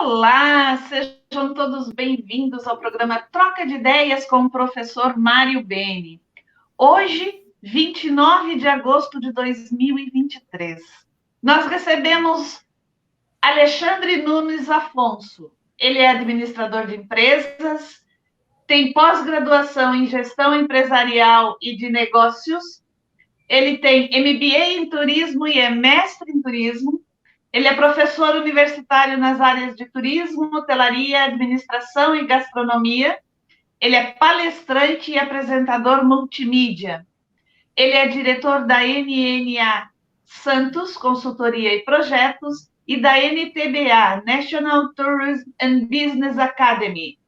Olá, sejam todos bem-vindos ao programa Troca de Ideias com o professor Mário Beni. Hoje, 29 de agosto de 2023, nós recebemos Alexandre Nunes Afonso. Ele é administrador de empresas, tem pós-graduação em gestão empresarial e de negócios, ele tem MBA em turismo e é mestre em turismo. Ele é professor universitário nas áreas de turismo, hotelaria, administração e gastronomia. Ele é palestrante e apresentador multimídia. Ele é diretor da NNA Santos, Consultoria e Projetos, e da NTBA, National Tourism and Business Academy.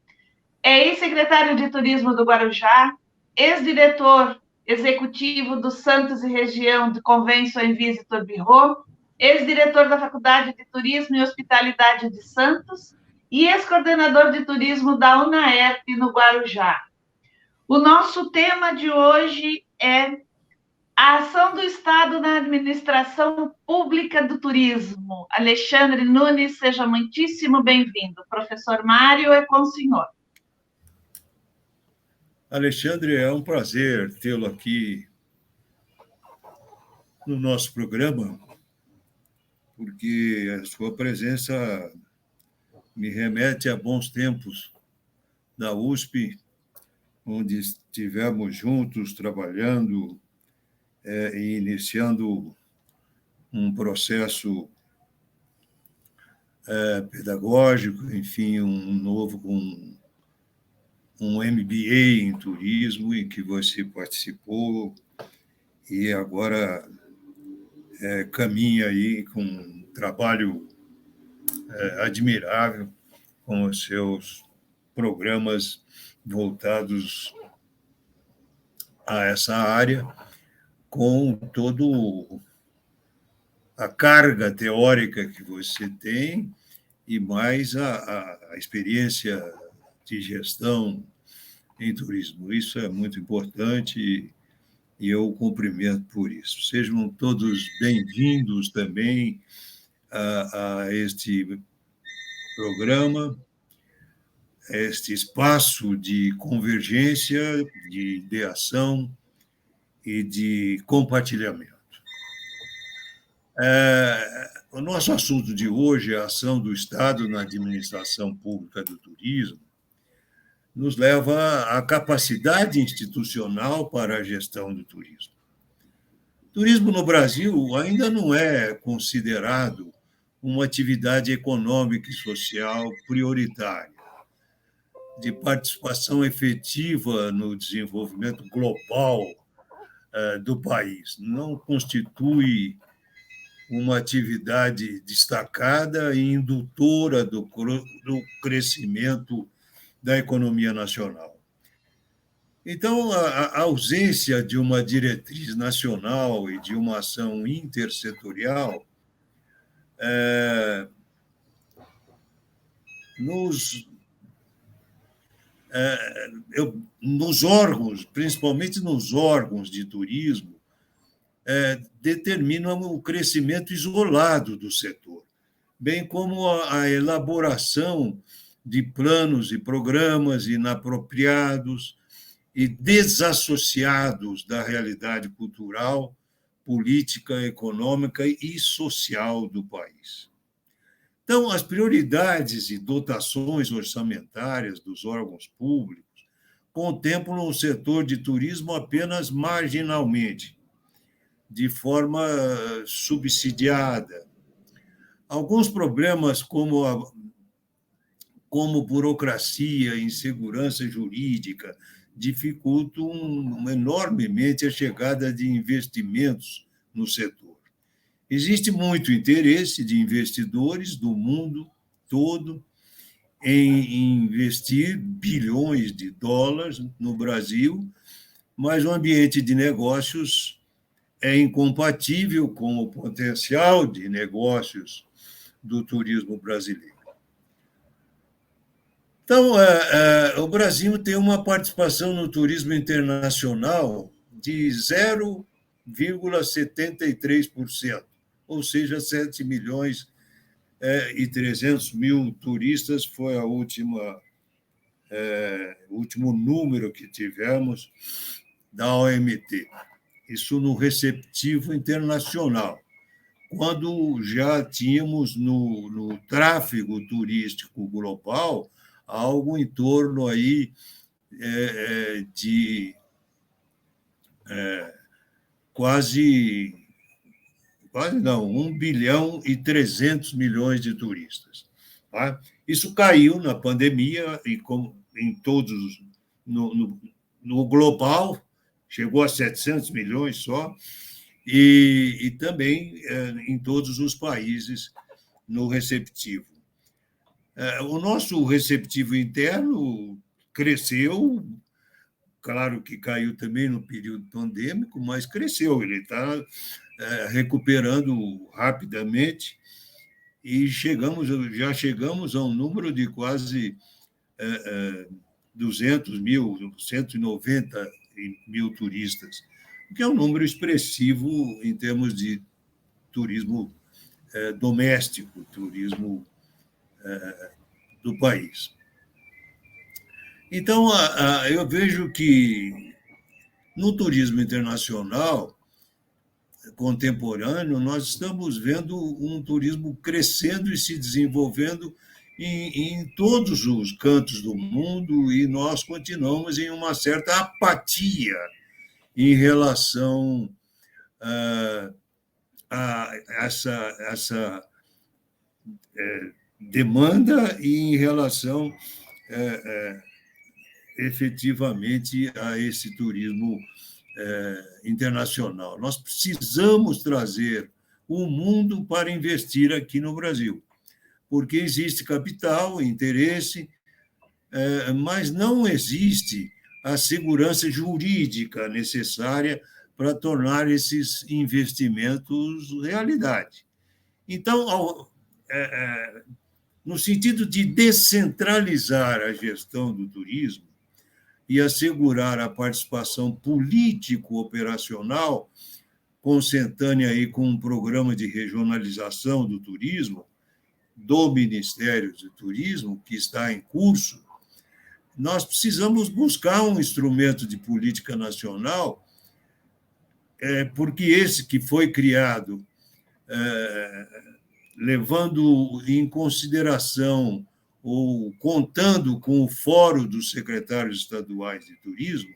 É ex-secretário de Turismo do Guarujá, ex-diretor executivo do Santos e Região de Convention and Visitor Bureau, ex-diretor da Faculdade de Turismo e Hospitalidade de Santos e ex-coordenador de turismo da UNAERP no Guarujá. O nosso tema de hoje é a ação do Estado na administração pública do turismo. Alexandre Nunes, seja muitíssimo bem-vindo. Professor Mário, é com o senhor. Alexandre, é um prazer tê-lo aqui no nosso programa, porque a sua presença me remete a bons tempos da USP, onde estivemos juntos trabalhando e iniciando um processo pedagógico, enfim, um MBA em turismo, em que você participou e agora caminha aí com um trabalho admirável com os seus programas voltados a essa área, com todo a carga teórica que você tem e mais a experiência de gestão em turismo. Isso é muito importante e eu cumprimento por isso. Sejam todos bem-vindos também a este programa, a este espaço de convergência, de ideação e de compartilhamento. O nosso assunto de hoje é a ação do Estado na administração pública do turismo, nos leva à capacidade institucional para a gestão do turismo. O turismo no Brasil ainda não é considerado uma atividade econômica e social prioritária, de participação efetiva no desenvolvimento global do país. Não constitui uma atividade destacada e indutora do crescimento da economia nacional. Então, a ausência de uma diretriz nacional e de uma ação intersetorial nos órgãos, principalmente nos órgãos de turismo, determinam o crescimento isolado do setor, bem como a elaboração de planos e programas inapropriados e desassociados da realidade cultural, política, econômica e social do país. Então, as prioridades e dotações orçamentárias dos órgãos públicos contemplam o setor de turismo apenas marginalmente, de forma subsidiada. Alguns problemas, como burocracia, insegurança jurídica, dificultam enormemente a chegada de investimentos no setor. Existe muito interesse de investidores do mundo todo em investir bilhões de dólares no Brasil, mas o ambiente de negócios é incompatível com o potencial de negócios do turismo brasileiro. Então, o Brasil tem uma participação no turismo internacional de 0,73%, ou seja, 7 milhões e 300 mil turistas foi o último número que tivemos da OMT. Isso no receptivo internacional, quando já tínhamos no tráfego turístico global algo em torno aí de quase não, 1 bilhão e 300 milhões de turistas. Tá? Isso caiu na pandemia, e como em todos, no global, chegou a 700 milhões só, e também em todos os países no receptivo. O nosso receptivo interno cresceu, claro que caiu também no período pandêmico, mas cresceu, ele está recuperando rapidamente e já chegamos a um número de quase 200 mil, 190 mil turistas, o que é um número expressivo em termos de turismo doméstico, turismo do país. Então, eu vejo que no turismo internacional contemporâneo, nós estamos vendo um turismo crescendo e se desenvolvendo em todos os cantos do mundo, e nós continuamos em uma certa apatia em relação a essa demanda e em relação efetivamente a esse turismo internacional. Nós precisamos trazer o mundo para investir aqui no Brasil, porque existe capital, interesse, mas não existe a segurança jurídica necessária para tornar esses investimentos realidade. Então, no sentido de descentralizar a gestão do turismo e assegurar a participação político-operacional, consentânea aí com um programa de regionalização do turismo, do Ministério do Turismo, que está em curso, nós precisamos buscar um instrumento de política nacional, porque esse que foi criado, levando em consideração ou contando com o Fórum dos Secretários Estaduais de Turismo,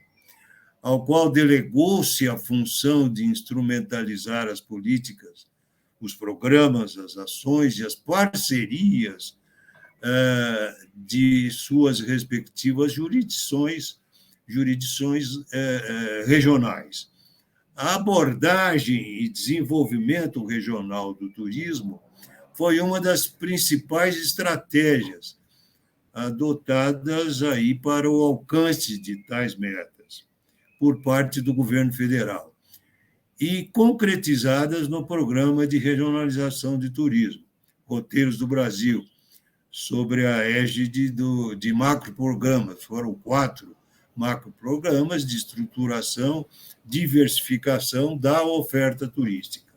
ao qual delegou-se a função de instrumentalizar as políticas, os programas, as ações e as parcerias de suas respectivas jurisdições regionais. A abordagem e desenvolvimento regional do turismo foi uma das principais estratégias adotadas aí para o alcance de tais metas por parte do governo federal e concretizadas no Programa de Regionalização de Turismo, Roteiros do Brasil, sobre a égide de macroprogramas. Foram 4 macroprogramas de estruturação, diversificação da oferta turística.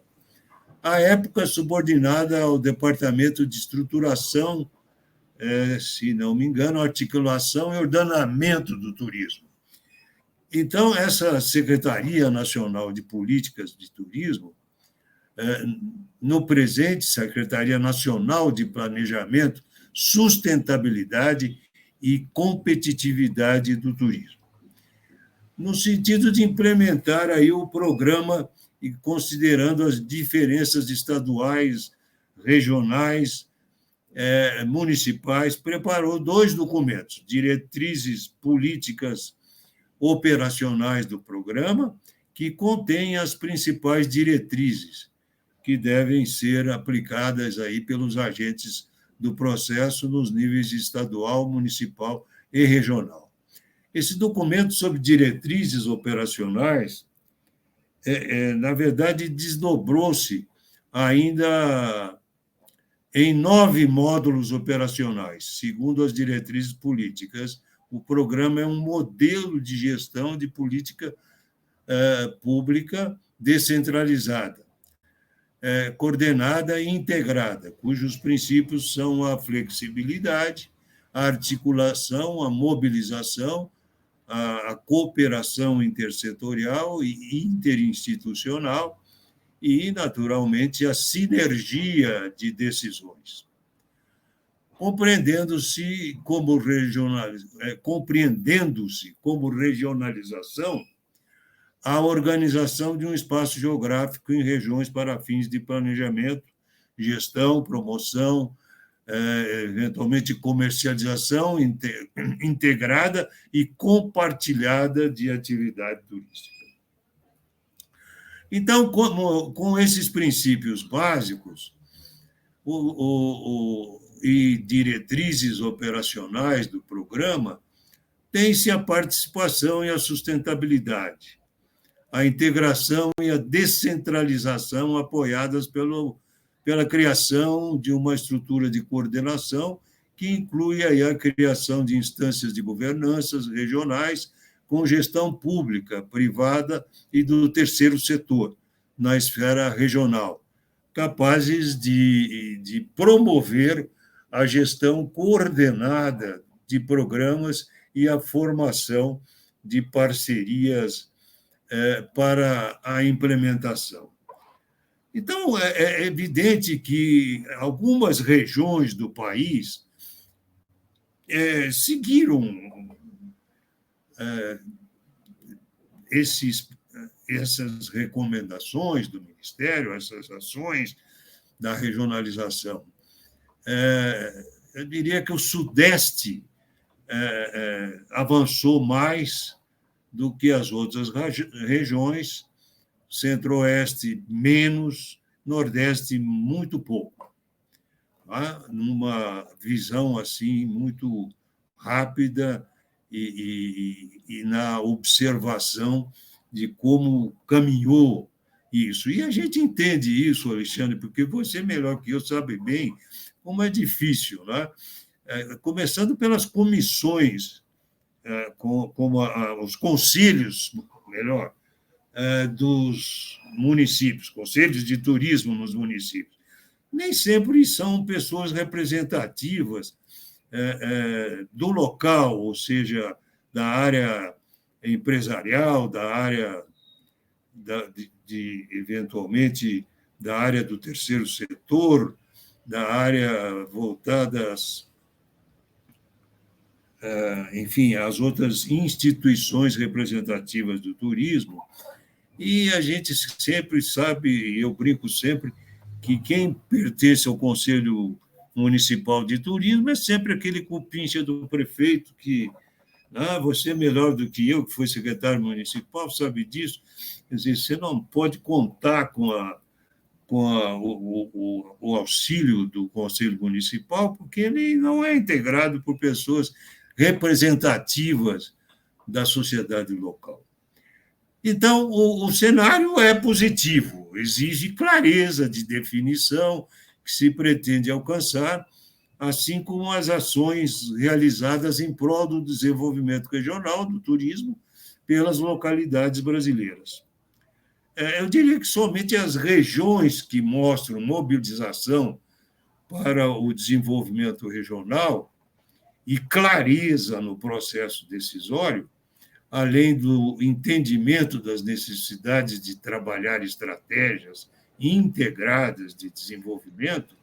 À época, subordinada ao Departamento de Estruturação, se não me engano, Articulação e Ordenamento do Turismo. Então, essa Secretaria Nacional de Políticas de Turismo, no presente, Secretaria Nacional de Planejamento, Sustentabilidade e Competitividade do Turismo, no sentido de implementar aí o programa e considerando as diferenças estaduais, regionais, municipais, preparou 2 documentos, diretrizes políticas operacionais do programa, que contêm as principais diretrizes que devem ser aplicadas aí pelos agentes do processo nos níveis estadual, municipal e regional. Esse documento sobre diretrizes operacionais, na verdade, desdobrou-se ainda em 9 módulos operacionais. Segundo as diretrizes políticas, o programa é um modelo de gestão de política pública descentralizada, coordenada e integrada, cujos princípios são a flexibilidade, a articulação, a mobilização, a cooperação intersetorial e interinstitucional e, naturalmente, a sinergia de decisões. Compreendendo-se como regionalização a organização de um espaço geográfico em regiões para fins de planejamento, gestão, promoção, eventualmente comercialização integrada e compartilhada de atividade turística. Então, com esses princípios básicos e diretrizes operacionais do programa, tem-se a participação e a sustentabilidade, a integração e a descentralização apoiadas pela criação de uma estrutura de coordenação que inclui aí a criação de instâncias de governanças regionais com gestão pública, privada e do terceiro setor, na esfera regional, capazes de promover a gestão coordenada de programas e a formação de parcerias para a implementação. Então, é evidente que algumas regiões do país seguiram essas recomendações do Ministério, essas ações da regionalização. Eu diria que o Sudeste avançou mais do que as outras regiões, Centro-Oeste menos, Nordeste muito pouco, tá? Numa visão assim muito rápida e na observação de como caminhou isso. E a gente entende isso, Alexandre, porque você, melhor que eu, sabe bem como é difícil, né? Começando pelas comissões, como os conselhos, melhor, dos municípios, conselhos de turismo nos municípios. Nem sempre são pessoas representativas do local, ou seja, da área empresarial, da área eventualmente da área do terceiro setor, da área voltada enfim, às outras instituições representativas do turismo. E a gente sempre sabe, e eu brinco sempre, que quem pertence ao Conselho Municipal de Turismo é sempre aquele cupincha do prefeito que você é melhor do que eu, que foi secretário municipal, sabe disso. Quer dizer, você não pode contar com o auxílio do Conselho Municipal, porque ele não é integrado por pessoas representativas da sociedade local. Então, o cenário é positivo, exige clareza de definição que se pretende alcançar, assim como as ações realizadas em prol do desenvolvimento regional do turismo pelas localidades brasileiras. Eu diria que somente as regiões que mostram mobilização para o desenvolvimento regional e clareza no processo decisório, além do entendimento das necessidades de trabalhar estratégias integradas de desenvolvimento,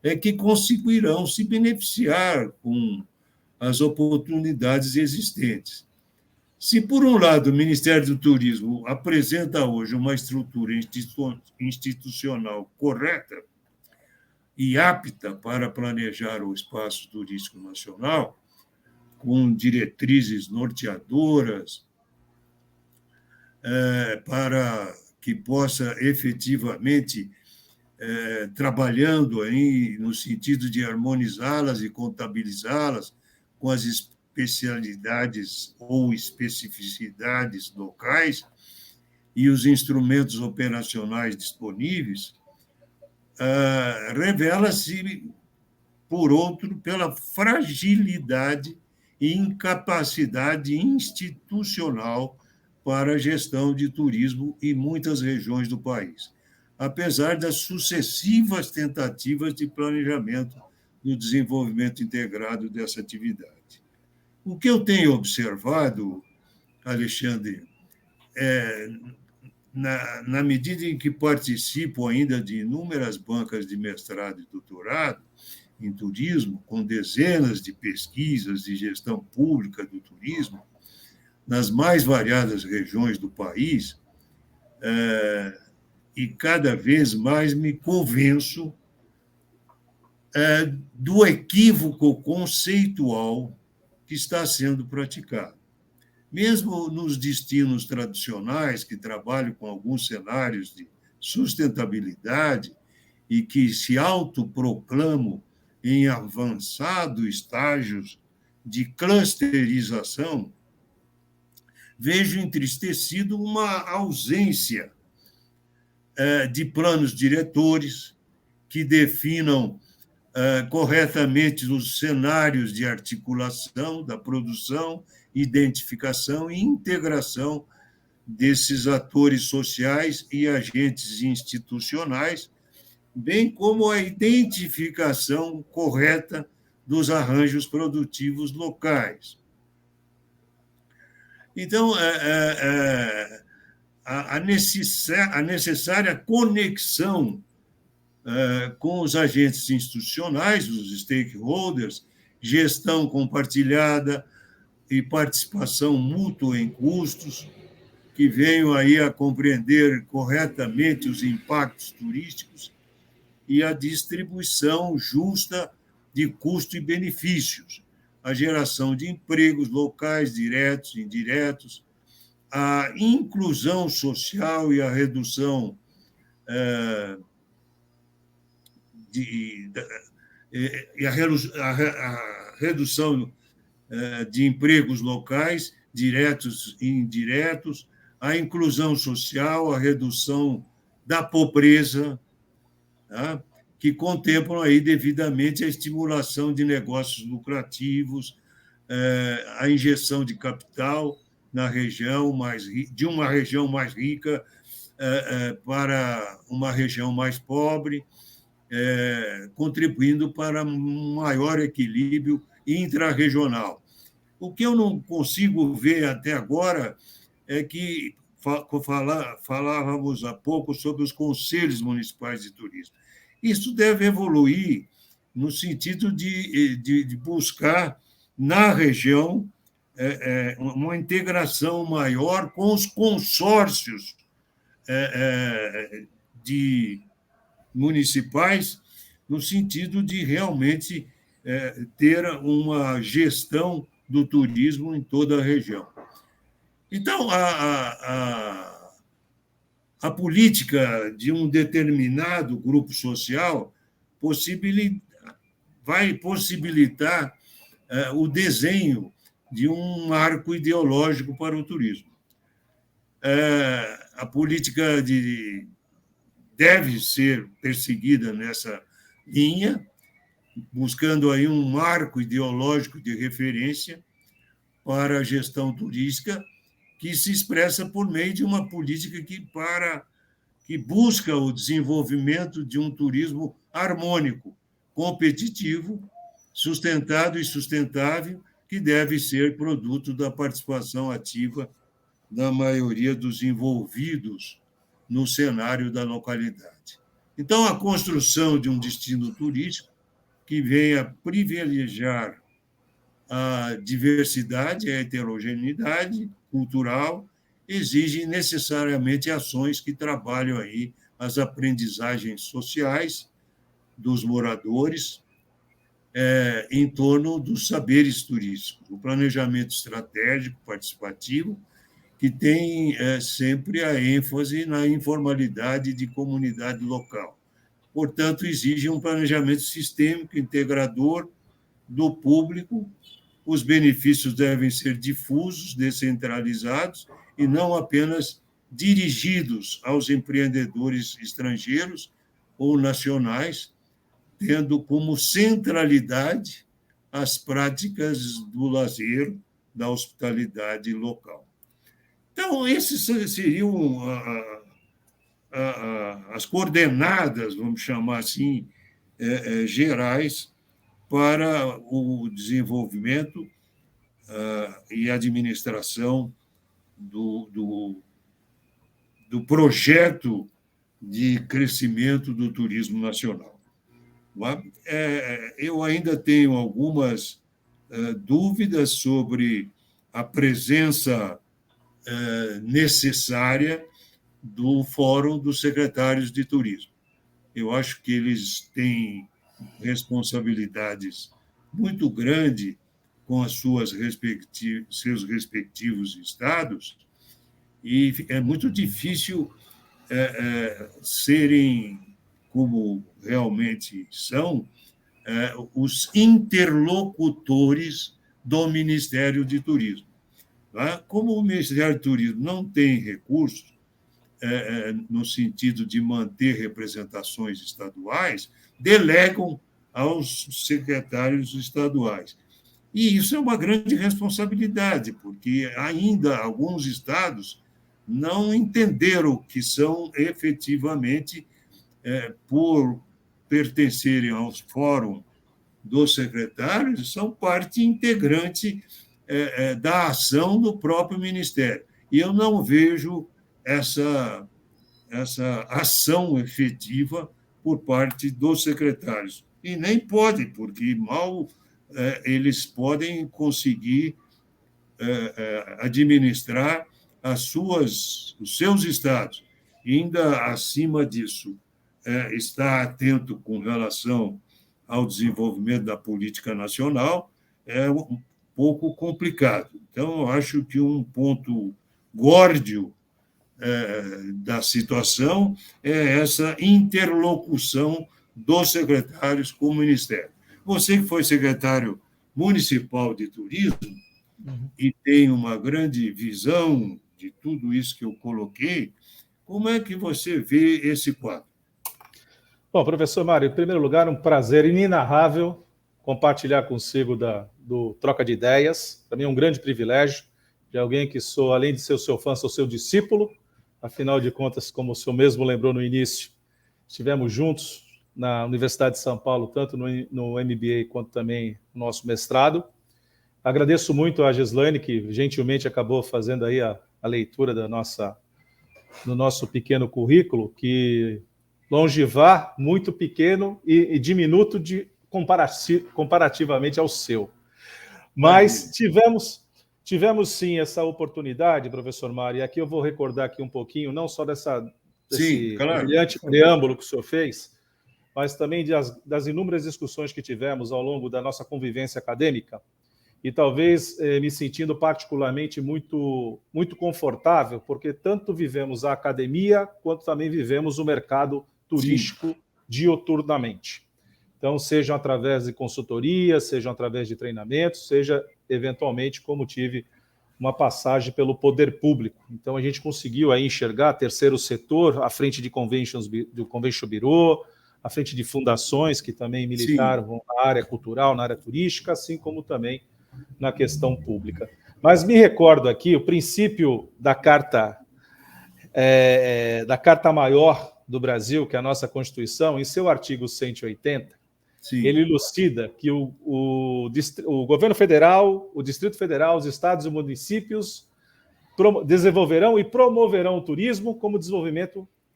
é que conseguirão se beneficiar com as oportunidades existentes. Se, por um lado, o Ministério do Turismo apresenta hoje uma estrutura institucional correta e apta para planejar o espaço turístico nacional, com diretrizes norteadoras, para que possa efetivamente, trabalhando aí no sentido de harmonizá-las e contabilizá-las com as especialidades ou especificidades locais e os instrumentos operacionais disponíveis, revela-se, por outro, pela fragilidade e incapacidade institucional para a gestão de turismo em muitas regiões do país. apesar das sucessivas tentativas de planejamento do desenvolvimento integrado dessa atividade. O que eu tenho observado, Alexandre, na medida em que participo ainda de inúmeras bancas de mestrado e doutorado em turismo, com dezenas de pesquisas de gestão pública do turismo, nas mais variadas regiões do país, e cada vez mais me convenço do equívoco conceitual que está sendo praticado. Mesmo nos destinos tradicionais, que trabalham com alguns cenários de sustentabilidade e que se autoproclamam em avançados estágios de clusterização, vejo entristecido uma ausência de planos diretores que definam corretamente os cenários de articulação da produção, identificação e integração desses atores sociais e agentes institucionais, bem como a identificação correta dos arranjos produtivos locais. Então, a necessária conexão com os agentes institucionais, os stakeholders, gestão compartilhada e participação mútua em custos, que venham aí a compreender corretamente os impactos turísticos e a distribuição justa de custo e benefícios, a geração de empregos locais, diretos e indiretos, a inclusão social e a redução redução de empregos locais, diretos e indiretos, a inclusão social, a redução da pobreza, tá? Que contemplam aí devidamente a estimulação de negócios lucrativos, a injeção de capital na região de uma região mais rica para uma região mais pobre, contribuindo para um maior equilíbrio intrarregional. O que eu não consigo ver até agora é que falávamos há pouco sobre os conselhos municipais de turismo. Isso deve evoluir no sentido de buscar, na região, uma integração maior com os consórcios de municipais, no sentido de realmente ter uma gestão do turismo em toda a região. Então, a política de um determinado grupo social vai possibilitar o desenho de um marco ideológico para o turismo. A política deve ser perseguida nessa linha, buscando aí um marco ideológico de referência para a gestão turística, que se expressa por meio de uma política que busca o desenvolvimento de um turismo harmônico, competitivo, sustentado e sustentável, que deve ser produto da participação ativa da maioria dos envolvidos no cenário da localidade. Então, a construção de um destino turístico que venha privilegiar a diversidade, a heterogeneidade cultural, exige necessariamente ações que trabalham aí as aprendizagens sociais dos moradores em torno dos saberes turísticos, o planejamento estratégico participativo, que tem sempre a ênfase na informalidade de comunidade local. Portanto, exige um planejamento sistêmico, integrador do público. Os benefícios devem ser difusos, descentralizados e não apenas dirigidos aos empreendedores estrangeiros ou nacionais, tendo como centralidade as práticas do lazer, da hospitalidade local. Então, esses seriam as coordenadas, vamos chamar assim, gerais para o desenvolvimento e administração do projeto de crescimento do turismo nacional. Eu ainda tenho algumas dúvidas sobre a presença necessária do Fórum dos Secretários de Turismo. Eu acho que eles têm responsabilidades muito grandes com as seus respectivos estados, e é muito difícil serem, como realmente são, os interlocutores do Ministério de Turismo. Como o Ministério do Turismo não tem recursos, no sentido de manter representações estaduais, delegam aos secretários estaduais. E isso é uma grande responsabilidade, porque ainda alguns estados não entenderam que são efetivamente, por pertencerem aos fóruns dos secretários, são parte integrante da ação do próprio Ministério. E eu não vejo essa ação efetiva por parte dos secretários. E nem pode, porque mal eles podem conseguir administrar os seus estados. E ainda acima disso, estar atento com relação ao desenvolvimento da política nacional é um pouco complicado. Então, eu acho que um ponto górdio da situação é essa interlocução dos secretários com o Ministério. Você que foi secretário municipal de turismo e tem uma grande visão de tudo isso que eu coloquei, como é que você vê esse quadro? Bom, professor Mário, em primeiro lugar, um prazer inenarrável compartilhar consigo do Troca de Ideias. Para mim é um grande privilégio de alguém que sou, além de ser o seu fã, sou seu discípulo. Afinal de contas, como o senhor mesmo lembrou no início, estivemos juntos na Universidade de São Paulo, tanto no MBA quanto também no nosso mestrado. Agradeço muito a Gislaine, que gentilmente acabou fazendo aí a leitura do nosso pequeno currículo, que longevar, muito pequeno e diminuto comparativamente ao seu. Mas tivemos sim essa oportunidade, professor Mário, e aqui eu vou recordar aqui um pouquinho, não só desse brilhante preâmbulo que o senhor fez, mas também das inúmeras discussões que tivemos ao longo da nossa convivência acadêmica, e talvez me sentindo particularmente muito, muito confortável, porque tanto vivemos a academia, quanto também vivemos o mercado turístico diuturnamente. Então, sejam através de consultoria, sejam através de treinamentos, seja eventualmente como tive uma passagem pelo poder público. Então, a gente conseguiu aí enxergar terceiro setor, à frente de do Convention Bureau, à frente de fundações que também militaram na área cultural, na área turística, assim como também na questão pública. Mas me recordo aqui o princípio da Carta Maior do Brasil, que é a nossa Constituição, em seu artigo 180, ele elucida que o governo federal, o Distrito Federal, os estados e municípios desenvolverão e promoverão o turismo como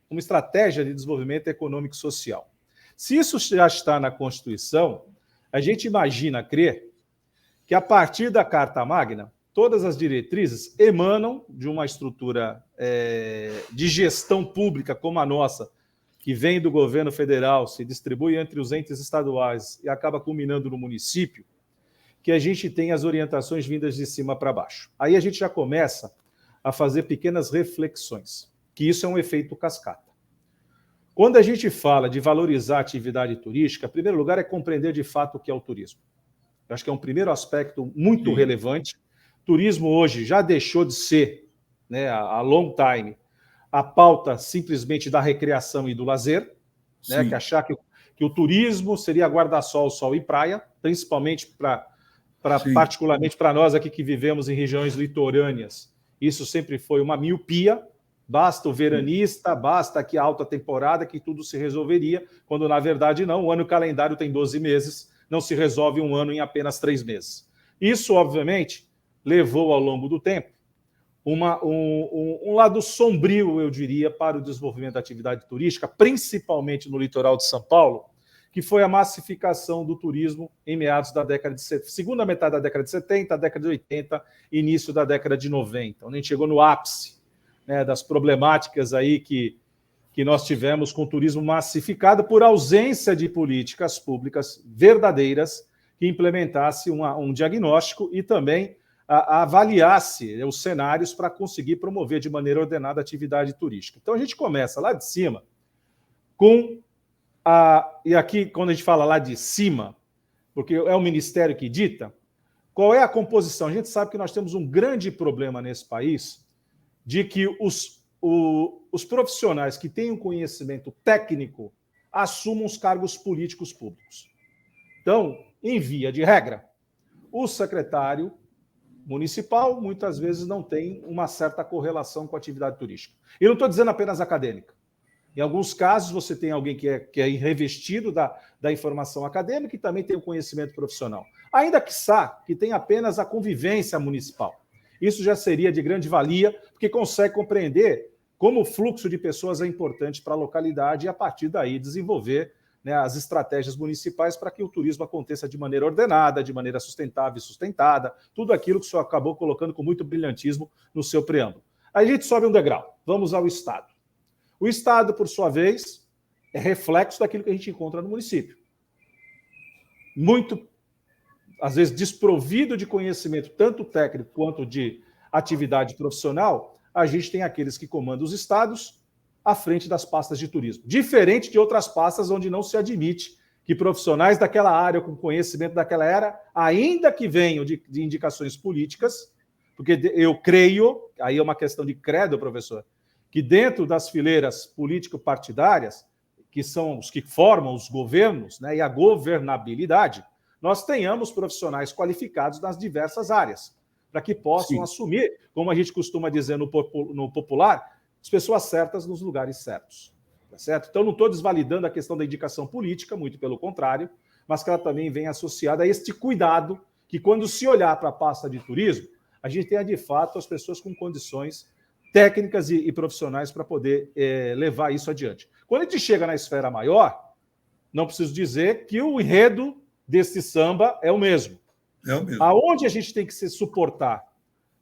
uma estratégia de desenvolvimento econômico e social. Se isso já está na Constituição, a gente imagina crer que, a partir da Carta Magna, todas as diretrizes emanam de uma estrutura de gestão pública como a nossa, que vem do governo federal, se distribui entre os entes estaduais e acaba culminando no município, que a gente tem as orientações vindas de cima para baixo. Aí a gente já começa a fazer pequenas reflexões, que isso é um efeito cascata. Quando a gente fala de valorizar a atividade turística, em primeiro lugar é compreender de fato o que é o turismo. Eu acho que é um primeiro aspecto muito relevante. Turismo hoje já deixou de ser, né, a long time, a pauta simplesmente da recreação e do lazer, né, que achar que o turismo seria guarda-sol, sol e praia, principalmente particularmente para nós aqui que vivemos em regiões litorâneas. Isso sempre foi uma miopia, basta o veranista, basta aqui a alta temporada que tudo se resolveria, quando na verdade não, o ano calendário tem 12 meses, não se resolve um ano em apenas 3 meses. Isso, obviamente, levou ao longo do tempo um lado sombrio, eu diria, para o desenvolvimento da atividade turística, principalmente no litoral de São Paulo, que foi a massificação do turismo em meados da década de 70, segunda metade da década de 70, década de 80, início da década de 90, onde a gente chegou no ápice, né, das problemáticas aí que nós tivemos com o turismo massificado por ausência de políticas públicas verdadeiras que implementasse um diagnóstico e também avaliasse os cenários para conseguir promover de maneira ordenada a atividade turística. Então, a gente começa lá de cima com e aqui, quando a gente fala lá de cima, porque é o Ministério que dita, qual é a composição? A gente sabe que nós temos um grande problema nesse país de que os profissionais que têm um conhecimento técnico assumam os cargos políticos públicos. Então, em via de regra, o secretário municipal muitas vezes não tem uma certa correlação com a atividade turística. E não estou dizendo apenas acadêmica. Em alguns casos, você tem alguém que é revestido da informação acadêmica e também tem o conhecimento profissional. Ainda que tenha apenas a convivência municipal. Isso já seria de grande valia, porque consegue compreender como o fluxo de pessoas é importante para a localidade e, a partir daí, desenvolver, né, as estratégias municipais para que o turismo aconteça de maneira ordenada, de maneira sustentável e sustentada, tudo aquilo que o senhor acabou colocando com muito brilhantismo no seu preâmbulo. Aí a gente sobe um degrau, vamos ao Estado. O Estado, por sua vez, é reflexo daquilo que a gente encontra no município. Muito, às vezes, desprovido de conhecimento, tanto técnico quanto de atividade profissional, a gente tem aqueles que comandam os estados à frente das pastas de turismo. Diferente de outras pastas onde não se admite que profissionais daquela área, com conhecimento daquela era, ainda que venham de indicações políticas, porque eu creio, aí é uma questão de credo, professor, que dentro das fileiras político-partidárias, que são os que formam os governos, né, e a governabilidade, nós tenhamos profissionais qualificados nas diversas áreas, para que possam assumir, como a gente costuma dizer no popular, as pessoas certas nos lugares certos. Tá certo? Então, não estou desvalidando a questão da indicação política, muito pelo contrário, mas que ela também vem associada a este cuidado que, quando se olhar para a pasta de turismo, a gente tenha, de fato, as pessoas com condições técnicas e profissionais para poder levar isso adiante. Quando a gente chega na esfera maior, não preciso dizer que o enredo desse samba é o mesmo. É o mesmo. Aonde a gente tem que se suportar?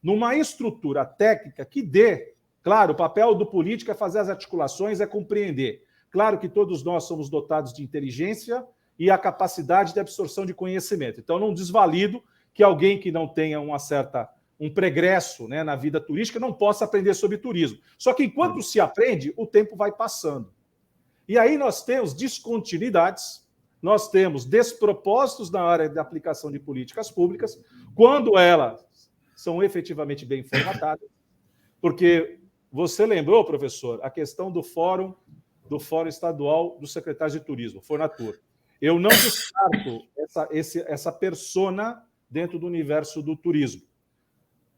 Numa estrutura técnica que dê, claro, o papel do político é fazer as articulações, é compreender. Claro que todos nós somos dotados de inteligência e a capacidade de absorção de conhecimento. Então, não desvalido que alguém que não tenha um pregresso, né, na vida turística não possa aprender sobre turismo. Só que enquanto se aprende, o tempo vai passando. E aí nós temos descontinuidades, nós temos despropósitos na área de aplicação de políticas públicas, quando elas são efetivamente bem formatadas, porque você lembrou, professor, a questão do Fórum Estadual dos Secretários de Turismo, Fornatur. Eu não descarto essa persona dentro do universo do turismo.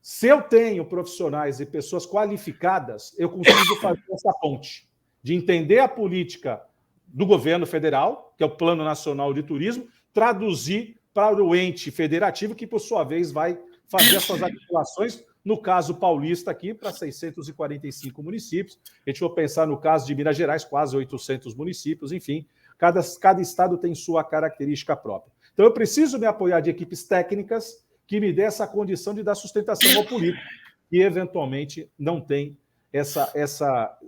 Se eu tenho profissionais e pessoas qualificadas, eu consigo fazer essa ponte de entender a política do governo federal, que é o Plano Nacional de Turismo, traduzir para o ente federativo, que, por sua vez, vai fazer as suas articulações, no caso paulista aqui, para 645 municípios. A gente vai pensar no caso de Minas Gerais, quase 800 municípios, enfim, cada estado tem sua característica própria. Então, eu preciso me apoiar de equipes técnicas que me dê essa condição de dar sustentação ao político, que eventualmente não tem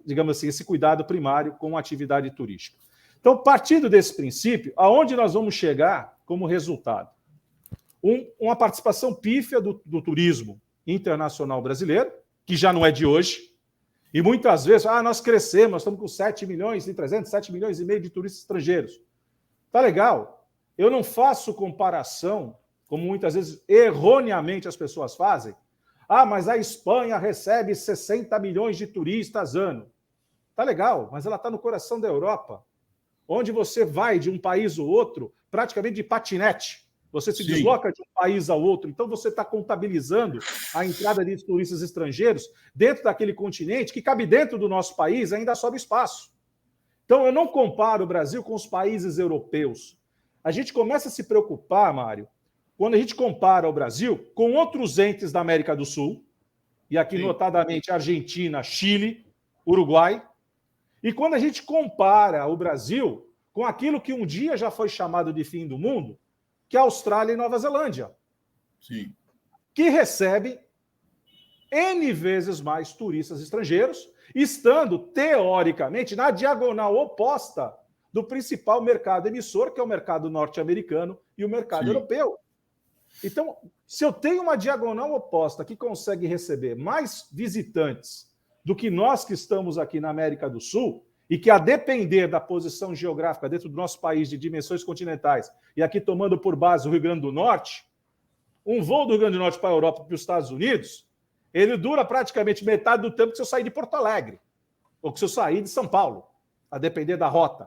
digamos assim, esse cuidado primário com a atividade turística. Então, partindo desse princípio, aonde nós vamos chegar como resultado? Uma participação pífia do turismo internacional brasileiro, que já não é de hoje, e muitas vezes, nós crescemos, nós estamos com 7 milhões e 300, 7 milhões e meio de turistas estrangeiros. Tá legal. Eu não faço comparação, como muitas vezes erroneamente as pessoas fazem. Mas a Espanha recebe 60 milhões de turistas ano. Tá legal, mas ela está no coração da Europa, onde você vai de um país ou outro praticamente de patinete. Você se Sim. desloca de um país ao outro, então você está contabilizando a entrada de turistas estrangeiros dentro daquele continente que cabe dentro do nosso país, ainda sobra espaço. Então, eu não comparo o Brasil com os países europeus. A gente começa a se preocupar, Mário, quando a gente compara o Brasil com outros entes da América do Sul, e aqui Sim. notadamente Argentina, Chile, Uruguai, e quando a gente compara o Brasil com aquilo que um dia já foi chamado de fim do mundo, que é a Austrália e Nova Zelândia, Sim. que recebem N vezes mais turistas estrangeiros, estando, teoricamente, na diagonal oposta do principal mercado emissor, que é o mercado norte-americano e o mercado europeu. Então, se eu tenho uma diagonal oposta que consegue receber mais visitantes do que nós que estamos aqui na América do Sul, e que, a depender da posição geográfica dentro do nosso país de dimensões continentais, e aqui tomando por base o Rio Grande do Norte, um voo do Rio Grande do Norte para a Europa e para os Estados Unidos, ele dura praticamente metade do tempo que se eu sair de Porto Alegre, ou que se eu sair de São Paulo, a depender da rota.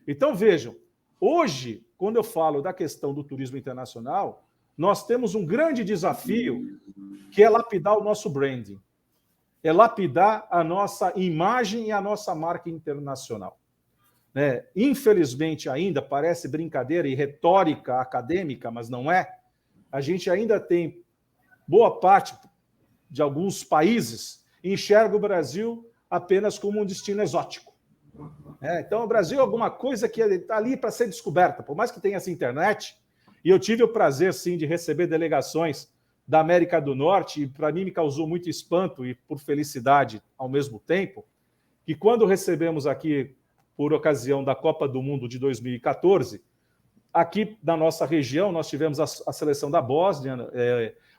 Então, vejam, hoje, quando eu falo da questão do turismo internacional, nós temos um grande desafio, que é lapidar o nosso branding. É lapidar a nossa imagem e a nossa marca internacional. Infelizmente, ainda, parece brincadeira e retórica acadêmica, mas não é. A gente ainda tem boa parte de alguns países enxerga o Brasil apenas como um destino exótico. Então, o Brasil é alguma coisa que está ali para ser descoberta. Por mais que tenha essa internet, e eu tive o prazer, sim, de receber delegações da América do Norte, e para mim me causou muito espanto e por felicidade ao mesmo tempo, que quando recebemos aqui, por ocasião da Copa do Mundo de 2014, aqui na nossa região nós tivemos a seleção da Bósnia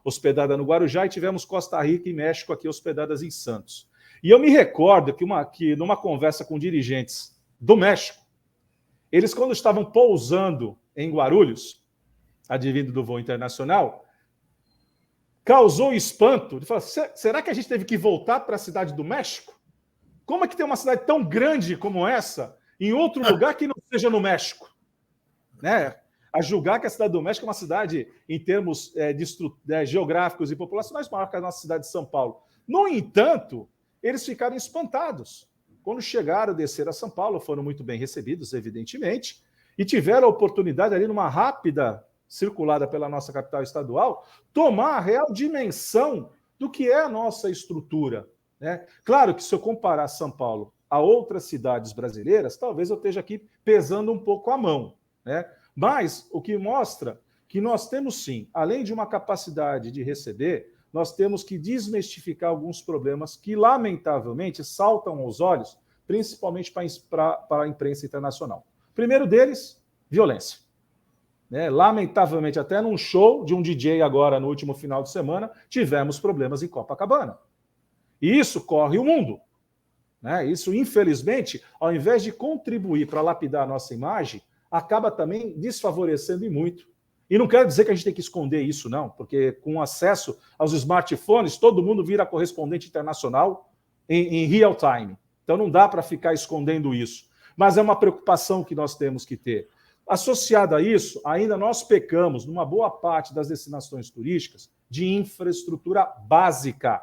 hospedada no Guarujá e tivemos Costa Rica e México aqui hospedadas em Santos. E eu me recordo que numa conversa com dirigentes do México, eles, quando estavam pousando em Guarulhos, advindo do voo internacional, causou espanto. Ele falou, será que a gente teve que voltar para a cidade do México? Como é que tem uma cidade tão grande como essa em outro lugar que não seja no México? A julgar que a cidade do México é uma cidade, em termos geográficos e populacionais, maior que a nossa cidade de São Paulo. No entanto, eles ficaram espantados. Quando chegaram, desceram a São Paulo, foram muito bem recebidos, evidentemente, e tiveram a oportunidade ali, numa rápida circulada pela nossa capital estadual, tomar a real dimensão do que é a nossa estrutura. Claro que se eu comparar São Paulo a outras cidades brasileiras, talvez eu esteja aqui pesando um pouco a mão. Mas o que mostra que nós temos, sim, além de uma capacidade de receber, nós temos que desmistificar alguns problemas que, lamentavelmente, saltam aos olhos, principalmente para a imprensa internacional. O primeiro deles, violência. Lamentavelmente, até num show de um DJ agora, no último final de semana, tivemos problemas em Copacabana. E isso corre o mundo. Isso, infelizmente, ao invés de contribuir para lapidar a nossa imagem, acaba também desfavorecendo e muito. E não quero dizer que a gente tem que esconder isso, não, porque com acesso aos smartphones, todo mundo vira correspondente internacional em real time. Então não dá para ficar escondendo isso. Mas é uma preocupação que nós temos que ter. Associado a isso, ainda nós pecamos, numa boa parte das destinações turísticas, de infraestrutura básica.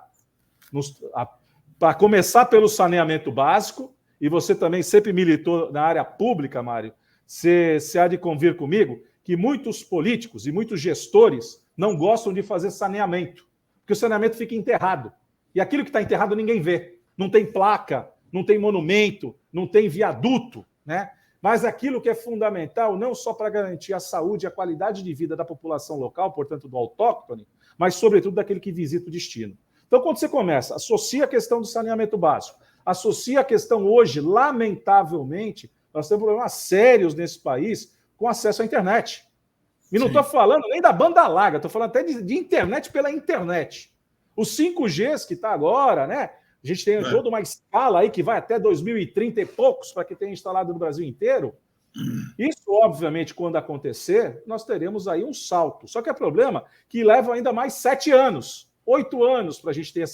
Para começar pelo saneamento básico, e você também sempre militou na área pública, Mário, você há de convir comigo que muitos políticos e muitos gestores não gostam de fazer saneamento, porque o saneamento fica enterrado. E aquilo que está enterrado ninguém vê. Não tem placa, não tem monumento, não tem viaduto, Mas aquilo que é fundamental, não só para garantir a saúde e a qualidade de vida da população local, portanto do autóctone, mas sobretudo daquele que visita o destino. Então, quando você começa, associa a questão do saneamento básico, associa a questão hoje, lamentavelmente, nós temos problemas sérios nesse país com acesso à internet. E não estou falando nem da banda larga, estou falando até de internet pela internet. Os 5Gs que está agora, A gente tem toda uma escala aí que vai até 2030 e poucos para que tenha instalado no Brasil inteiro. Isso, obviamente, quando acontecer, nós teremos aí um salto. Só que é problema que leva ainda mais 7 anos, 8 anos para a gente ter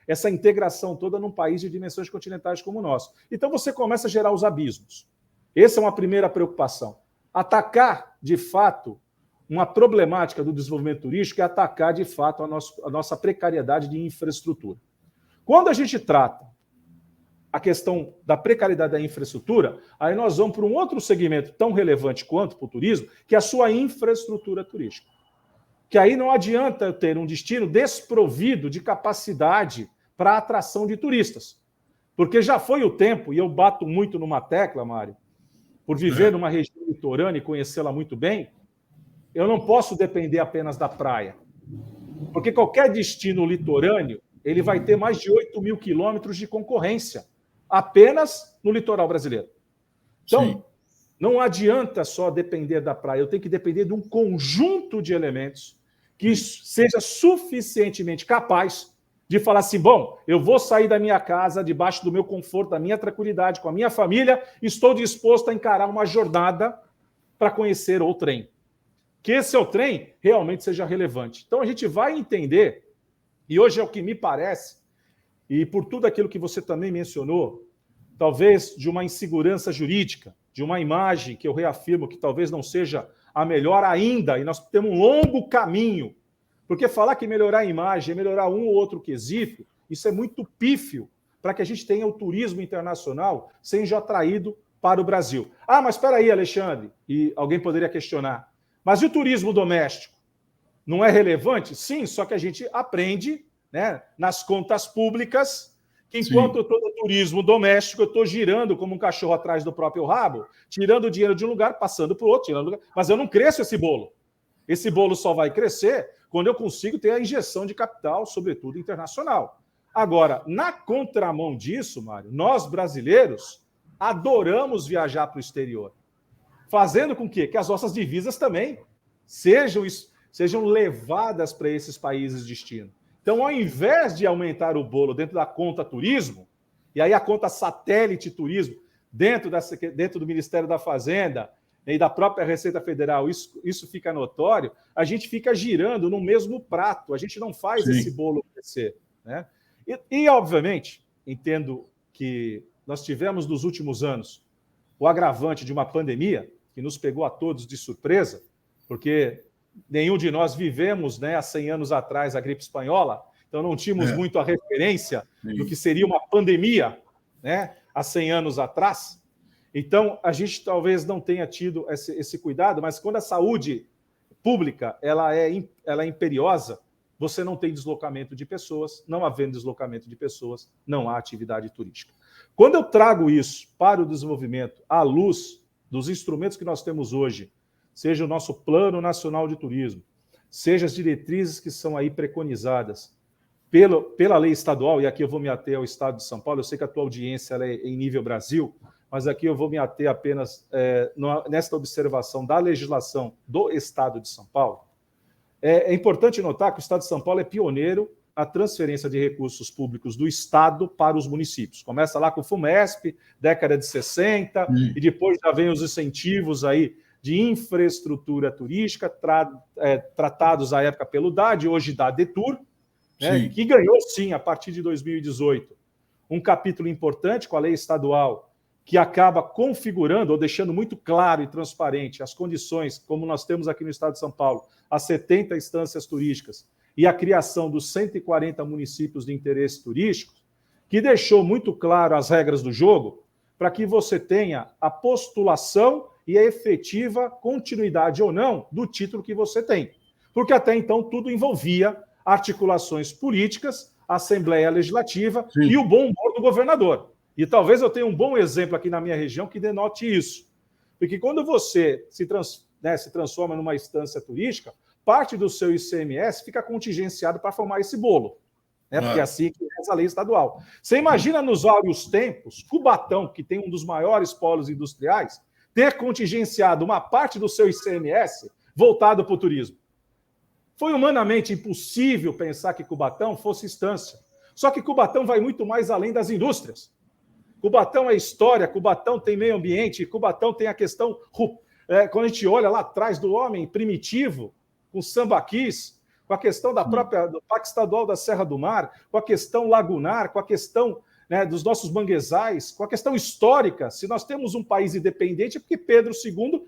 essa integração toda num país de dimensões continentais como o nosso. Então você começa a gerar os abismos. Essa é uma primeira preocupação. Atacar, de fato, uma problemática do desenvolvimento turístico é atacar, de fato, a nossa precariedade de infraestrutura. Quando a gente trata a questão da precariedade da infraestrutura, aí nós vamos para um outro segmento tão relevante quanto para o turismo, que é a sua infraestrutura turística. Que aí não adianta eu ter um destino desprovido de capacidade para a atração de turistas. Porque já foi o tempo, e eu bato muito numa tecla, Mário, por viver numa região litorânea e conhecê-la muito bem, eu não posso depender apenas da praia. Porque qualquer destino litorâneo, ele vai ter mais de 8 mil quilômetros de concorrência, apenas no litoral brasileiro. Então, sim, não adianta só depender da praia, eu tenho que depender de um conjunto de elementos que seja suficientemente capaz de falar assim, bom, eu vou sair da minha casa, debaixo do meu conforto, da minha tranquilidade, com a minha família, estou disposto a encarar uma jornada para conhecer o trem. Que esse trem realmente seja relevante. Então, a gente vai entender, e hoje é o que me parece, e por tudo aquilo que você também mencionou, talvez de uma insegurança jurídica, de uma imagem que eu reafirmo que talvez não seja a melhor ainda, e nós temos um longo caminho, porque falar que melhorar a imagem é melhorar um ou outro quesito, isso é muito pífio para que a gente tenha o turismo internacional seja atraído para o Brasil. Ah, mas espera aí, Alexandre, e alguém poderia questionar, mas e o turismo doméstico? Não é relevante? Sim, só que a gente aprende, né, nas contas públicas que enquanto eu estou no turismo doméstico, eu estou girando como um cachorro atrás do próprio rabo, tirando o dinheiro de um lugar, passando para o outro, tirando lugar, mas eu não cresço esse bolo. Esse bolo só vai crescer quando eu consigo ter a injeção de capital, sobretudo internacional. Agora, na contramão disso, Mário, nós brasileiros adoramos viajar para o exterior, fazendo com que as nossas divisas também sejam levadas para esses países de destino. Então, ao invés de aumentar o bolo dentro da conta turismo, e aí a conta satélite turismo, dentro do Ministério da Fazenda e da própria Receita Federal, isso fica notório, a gente fica girando no mesmo prato, a gente não faz esse bolo crescer, né? E, obviamente, entendo que nós tivemos nos últimos anos o agravante de uma pandemia que nos pegou a todos de surpresa, porque nenhum de nós vivemos, né, há 100 anos atrás a gripe espanhola, então não tínhamos muito a referência do que seria uma pandemia, né, há 100 anos atrás. Então, a gente talvez não tenha tido esse cuidado, mas quando a saúde pública ela é imperiosa, você não tem deslocamento de pessoas, não havendo deslocamento de pessoas, não há atividade turística. Quando eu trago isso para o desenvolvimento à luz dos instrumentos que nós temos hoje, seja o nosso Plano Nacional de Turismo, seja as diretrizes que são aí preconizadas pela lei estadual, e aqui eu vou me ater ao Estado de São Paulo, eu sei que a tua audiência ela é em nível Brasil, mas aqui eu vou me ater apenas nesta observação da legislação do Estado de São Paulo. É importante notar que o Estado de São Paulo é pioneiro na transferência de recursos públicos do Estado para os municípios. Começa lá com o FUMESP, década de 60, e depois já vem os incentivos aí de infraestrutura turística, tratados à época pelo DAD, hoje da DETUR, né, que ganhou, sim, a partir de 2018, um capítulo importante com a lei estadual, que acaba configurando ou deixando muito claro e transparente as condições, como nós temos aqui no Estado de São Paulo, as 70 instâncias turísticas e a criação dos 140 municípios de interesse turístico, que deixou muito claro as regras do jogo para que você tenha a postulação e a efetiva continuidade ou não do título que você tem. Porque até então tudo envolvia articulações políticas, Assembleia Legislativa e o bom humor do governador. E talvez eu tenha um bom exemplo aqui na minha região que denote isso. Porque quando você se transforma numa instância turística, parte do seu ICMS fica contingenciado para formar esse bolo. Né? Porque é assim que é a lei estadual. Você imagina nos vários tempos, Cubatão, que tem um dos maiores polos industriais, ter contingenciado uma parte do seu ICMS voltado para o turismo. Foi humanamente impossível pensar que Cubatão fosse instância. Só que Cubatão vai muito mais além das indústrias. Cubatão é história, Cubatão tem meio ambiente, Cubatão tem a questão, quando a gente olha lá atrás do homem primitivo, com sambaquis, com a questão do Parque Estadual da Serra do Mar, com a questão lagunar, com a questão, né, dos nossos manguezais, com a questão histórica. Se nós temos um país independente é porque Pedro II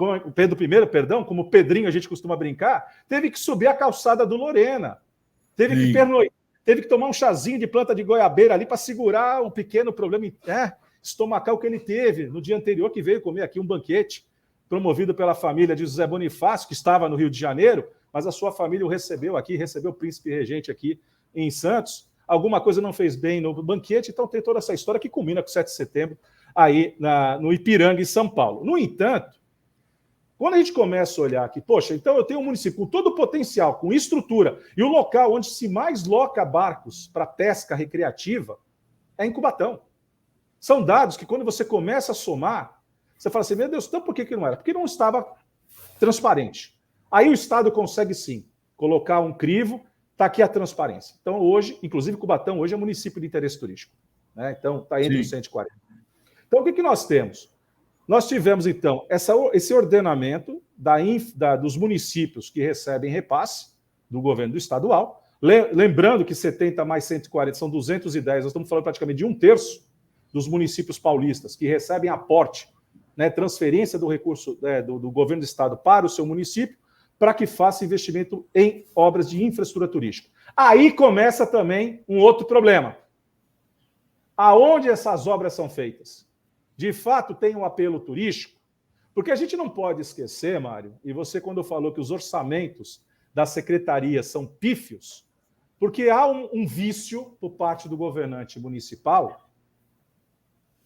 o Pedro I, perdão, como Pedrinho a gente costuma brincar, teve que subir a calçada do Lorena, teve que tomar um chazinho de planta de goiabeira ali para segurar um pequeno problema estomacal que ele teve no dia anterior, que veio comer aqui um banquete promovido pela família de José Bonifácio, que estava no Rio de Janeiro, mas a sua família o recebeu aqui, recebeu o príncipe regente aqui em Santos. Alguma coisa não fez bem no banquete, então tem toda essa história que culmina com 7 de setembro aí no Ipiranga, em São Paulo. No entanto, quando a gente começa a olhar aqui, poxa, então eu tenho um município com todo o potencial, com estrutura, e o local onde se mais loca barcos para pesca recreativa é em Cubatão. São dados que quando você começa a somar, você fala assim, meu Deus, então por que não era? Porque não estava transparente. Aí o Estado consegue sim colocar um crivo, está aqui a transparência. Então hoje, inclusive Cubatão hoje é município de interesse turístico, né? Então está entre os 140. Então o que nós temos? Nós tivemos, então, esse ordenamento dos municípios que recebem repasse do governo do estadual. Lembrando que 70 mais 140 são 210, nós estamos falando praticamente de 1/3 dos municípios paulistas que recebem aporte, né, transferência do recurso do governo do estado para o seu município, para que faça investimento em obras de infraestrutura turística. Aí começa também um outro problema. Aonde essas obras são feitas? De fato, tem um apelo turístico? Porque a gente não pode esquecer, Mário, e você quando falou que os orçamentos da secretaria são pífios, porque há um vício por parte do governante municipal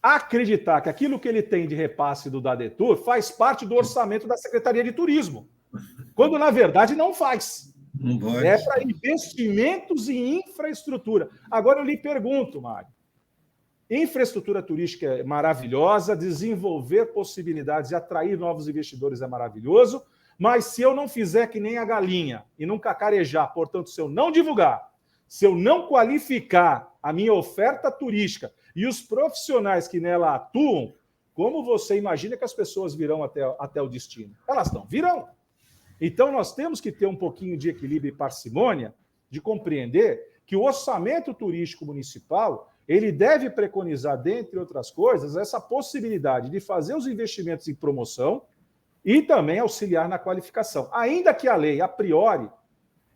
acreditar que aquilo que ele tem de repasse do Dadetur faz parte do orçamento da Secretaria de Turismo, quando, na verdade, não faz. Não faz. É para investimentos em infraestrutura. Agora eu lhe pergunto, Mário, infraestrutura turística é maravilhosa, desenvolver possibilidades de atrair novos investidores é maravilhoso, mas se eu não fizer que nem a galinha e não cacarejar, portanto, se eu não divulgar, se eu não qualificar a minha oferta turística e os profissionais que nela atuam, como você imagina que as pessoas virão até o destino? Elas não virão. Então, nós temos que ter um pouquinho de equilíbrio e parcimônia de compreender que o orçamento turístico municipal ele deve preconizar, dentre outras coisas, essa possibilidade de fazer os investimentos em promoção e também auxiliar na qualificação. Ainda que a lei, a priori,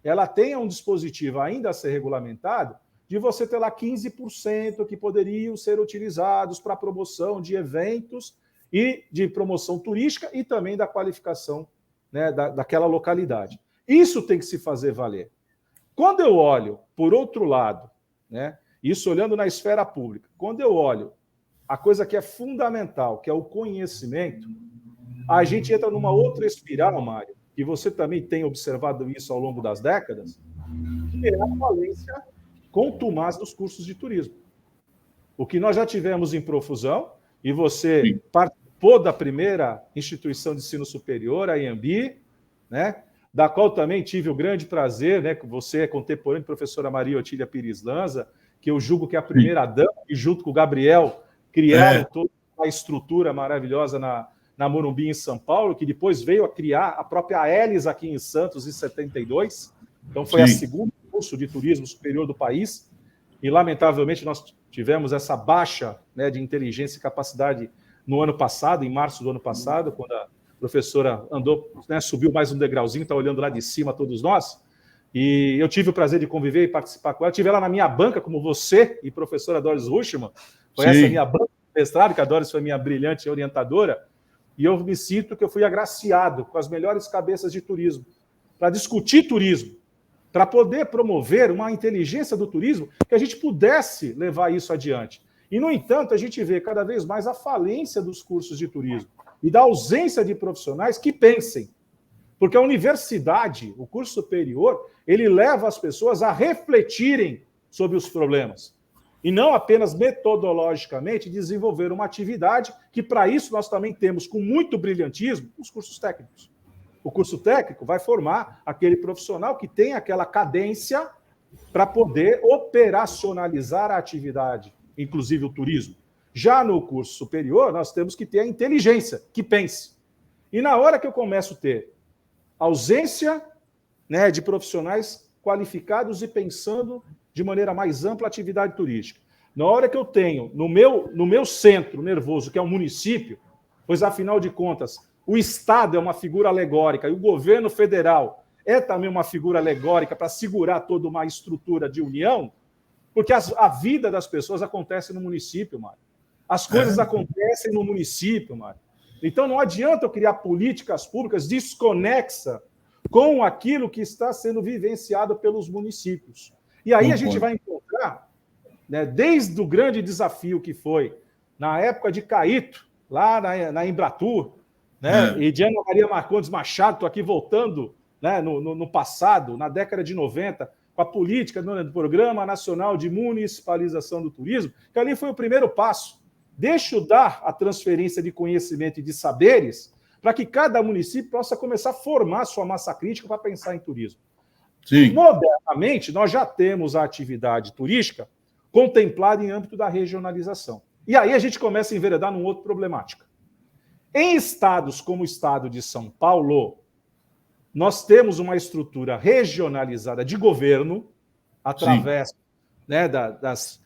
ela tenha um dispositivo ainda a ser regulamentado, de você ter lá 15% que poderiam ser utilizados para promoção de eventos e de promoção turística e também da qualificação, né, daquela localidade. Isso tem que se fazer valer. Quando eu olho, por outro lado, né, isso olhando na esfera pública, quando eu olho a coisa que é fundamental, que é o conhecimento, a gente entra numa outra espiral, Mário, e você também tem observado isso ao longo das décadas, que é a falência contumaz dos cursos de turismo. O que nós já tivemos em profusão, e você participou da primeira instituição de ensino superior, a IAMBI, né, da qual também tive o grande prazer, né, que você é contemporâneo da professora Maria Otília Pires Lanza, que eu julgo que é a primeira dama, e junto com o Gabriel, criaram toda uma estrutura maravilhosa na Morumbi, em São Paulo, que depois veio a criar a própria Aelis aqui em Santos, em 72. Então, foi a segunda curso de turismo superior do país. E, lamentavelmente, nós tivemos essa baixa, né, de inteligência e capacidade no ano passado, em março do ano passado, quando a professora andou, né, subiu mais um degrauzinho, está olhando lá de cima todos nós. E eu tive o prazer de conviver e participar com ela. Estive lá na minha banca, como você e professora Doris Ruschmann. Foi essa minha banca de mestrado, que a Doris foi minha brilhante orientadora. E eu me sinto que eu fui agraciado com as melhores cabeças de turismo para discutir turismo, para poder promover uma inteligência do turismo que a gente pudesse levar isso adiante. E, no entanto, a gente vê cada vez mais a falência dos cursos de turismo e da ausência de profissionais que pensem. Porque a universidade, o curso superior, ele leva as pessoas a refletirem sobre os problemas. E não apenas metodologicamente desenvolver uma atividade, que para isso nós também temos, com muito brilhantismo, os cursos técnicos. O curso técnico vai formar aquele profissional que tem aquela cadência para poder operacionalizar a atividade, inclusive o turismo. Já no curso superior, nós temos que ter a inteligência, que pense. E na hora que eu começo a ter ausência, né, de profissionais qualificados e pensando de maneira mais ampla a atividade turística. Na hora que eu tenho no meu centro nervoso, que é o município, pois, afinal de contas, o Estado é uma figura alegórica e o governo federal é também uma figura alegórica para segurar toda uma estrutura de união, porque a vida das pessoas acontece no município, Mário. As coisas acontecem no município, Mário. Então não adianta eu criar políticas públicas desconexa com aquilo que está sendo vivenciado pelos municípios. E aí a gente vai encontrar, né, desde o grande desafio que foi na época de Caíto, lá na Embratur, né, e de Ana Maria Marcondes Machado, estou aqui voltando, né, no passado, na década de 90, com a política do Programa Nacional de Municipalização do Turismo, que ali foi o primeiro passo. Deixa eu dar a transferência de conhecimento e de saberes para que cada município possa começar a formar sua massa crítica para pensar em turismo. Sim. Modernamente, nós já temos a atividade turística contemplada em âmbito da regionalização. E aí a gente começa a enveredar num outro problemática. Em estados como o estado de São Paulo, nós temos uma estrutura regionalizada de governo, através, né, das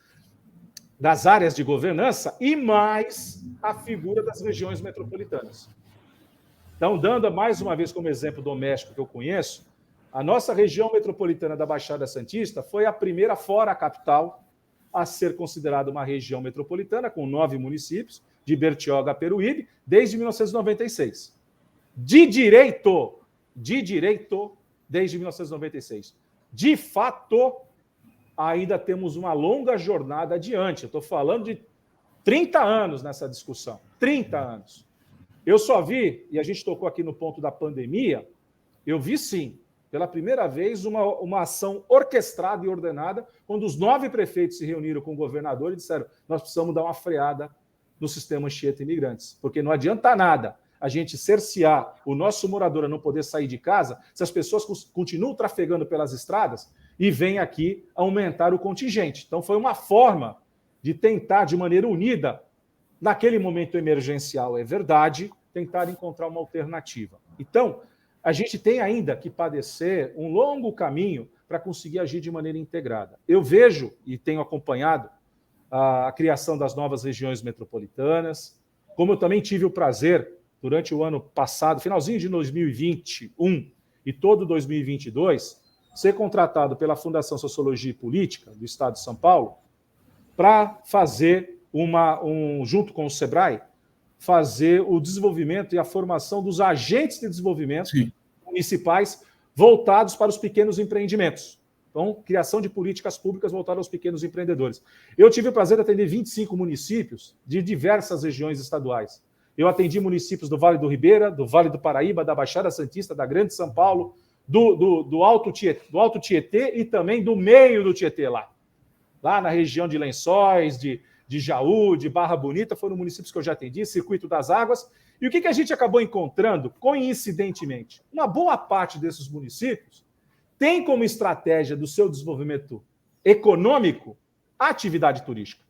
áreas de governança, e mais a figura das regiões metropolitanas. Então, dando mais uma vez como exemplo doméstico que eu conheço, a nossa região metropolitana da Baixada Santista foi a primeira fora a capital a ser considerada uma região metropolitana, com 9 municípios, de Bertioga a Peruíbe, desde 1996. De direito, desde 1996. De fato, ainda temos uma longa jornada adiante. Eu estou falando de 30 anos nessa discussão. 30 anos. Eu só vi, e a gente tocou aqui no ponto da pandemia, eu vi sim, pela primeira vez, uma ação orquestrada e ordenada, quando os 9 prefeitos se reuniram com o governador e disseram: nós precisamos dar uma freada no sistema Anchieta Imigrantes, porque não adianta nada a gente cercear o nosso morador a não poder sair de casa se as pessoas continuam trafegando pelas estradas e vêm aqui aumentar o contingente. Então, foi uma forma de tentar, de maneira unida, naquele momento emergencial, é verdade, tentar encontrar uma alternativa. Então, a gente tem ainda que padecer um longo caminho para conseguir agir de maneira integrada. Eu vejo e tenho acompanhado a criação das novas regiões metropolitanas, como eu também tive o prazer, durante o ano passado, finalzinho de 2021 e todo 2022, ser contratado pela Fundação Sociologia e Política do Estado de São Paulo para fazer junto com o SEBRAE, fazer o desenvolvimento e a formação dos agentes de desenvolvimento municipais voltados para os pequenos empreendimentos. Então, criação de políticas públicas voltadas aos pequenos empreendedores. Eu tive o prazer de atender 25 municípios de diversas regiões estaduais. Eu atendi municípios do Vale do Ribeira, do Vale do Paraíba, da Baixada Santista, da Grande São Paulo, do Alto Tietê e também do meio do Tietê lá na região de Lençóis, de Jaú, de Barra Bonita, foram municípios que eu já atendi, Circuito das Águas. E o que a gente acabou encontrando, coincidentemente? Uma boa parte desses municípios tem como estratégia do seu desenvolvimento econômico a atividade turística.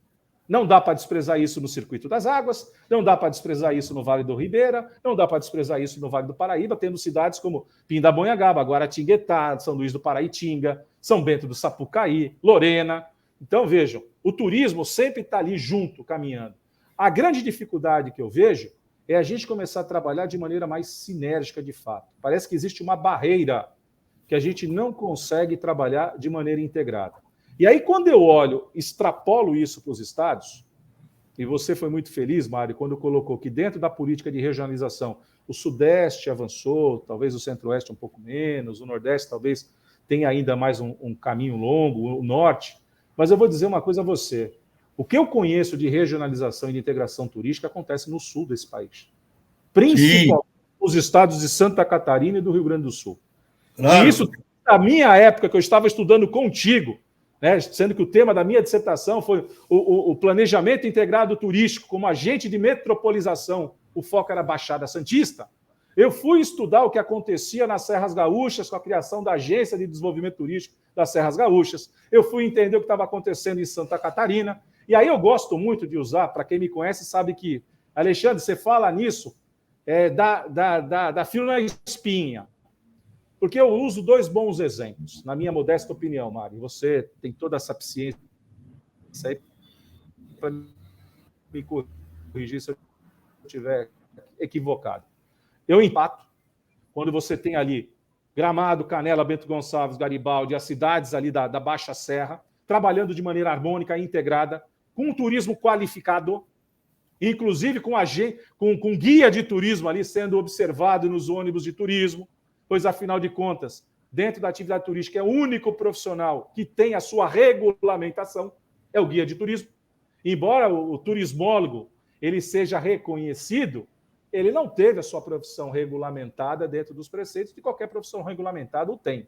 Não dá para desprezar isso no Circuito das Águas, não dá para desprezar isso no Vale do Ribeira, não dá para desprezar isso no Vale do Paraíba, tendo cidades como Pindamonhangaba, Guaratinguetá, São Luís do Paraitinga, São Bento do Sapucaí, Lorena. Então, vejam, o turismo sempre está ali junto, caminhando. A grande dificuldade que eu vejo é a gente começar a trabalhar de maneira mais sinérgica de fato. Parece que existe uma barreira que a gente não consegue trabalhar de maneira integrada. E aí, quando eu olho, extrapolo isso para os estados, e você foi muito feliz, Mário, quando colocou que dentro da política de regionalização o Sudeste avançou, talvez o Centro-Oeste um pouco menos, o Nordeste talvez tenha ainda mais um caminho longo, o Norte. Mas eu vou dizer uma coisa a você. O que eu conheço de regionalização e de integração turística acontece no sul desse país. Principalmente os estados de Santa Catarina e do Rio Grande do Sul. Claro. E isso, na minha época, que eu estava estudando contigo, né, sendo que o tema da minha dissertação foi o planejamento integrado turístico como agente de metropolização, o foco era Baixada Santista, eu fui estudar o que acontecia nas Serras Gaúchas com a criação da Agência de Desenvolvimento Turístico das Serras Gaúchas, eu fui entender o que estava acontecendo em Santa Catarina, e aí eu gosto muito de usar, para quem me conhece sabe que, Alexandre, você fala nisso, da fila na espinha, porque eu uso 2 bons exemplos, na minha modesta opinião, Mário. Você tem toda essa paciência aí para me corrigir se eu estiver equivocado. eu empato quando você tem ali Gramado, Canela, Bento Gonçalves, Garibaldi, as cidades ali da Baixa Serra, trabalhando de maneira harmônica e integrada, com um turismo qualificado, inclusive com guia de turismo ali sendo observado nos ônibus de turismo, pois, afinal de contas, dentro da atividade turística é o único profissional que tem a sua regulamentação, é o guia de turismo. Embora o turismólogo ele seja reconhecido, ele não teve a sua profissão regulamentada dentro dos preceitos que qualquer profissão regulamentada o tem.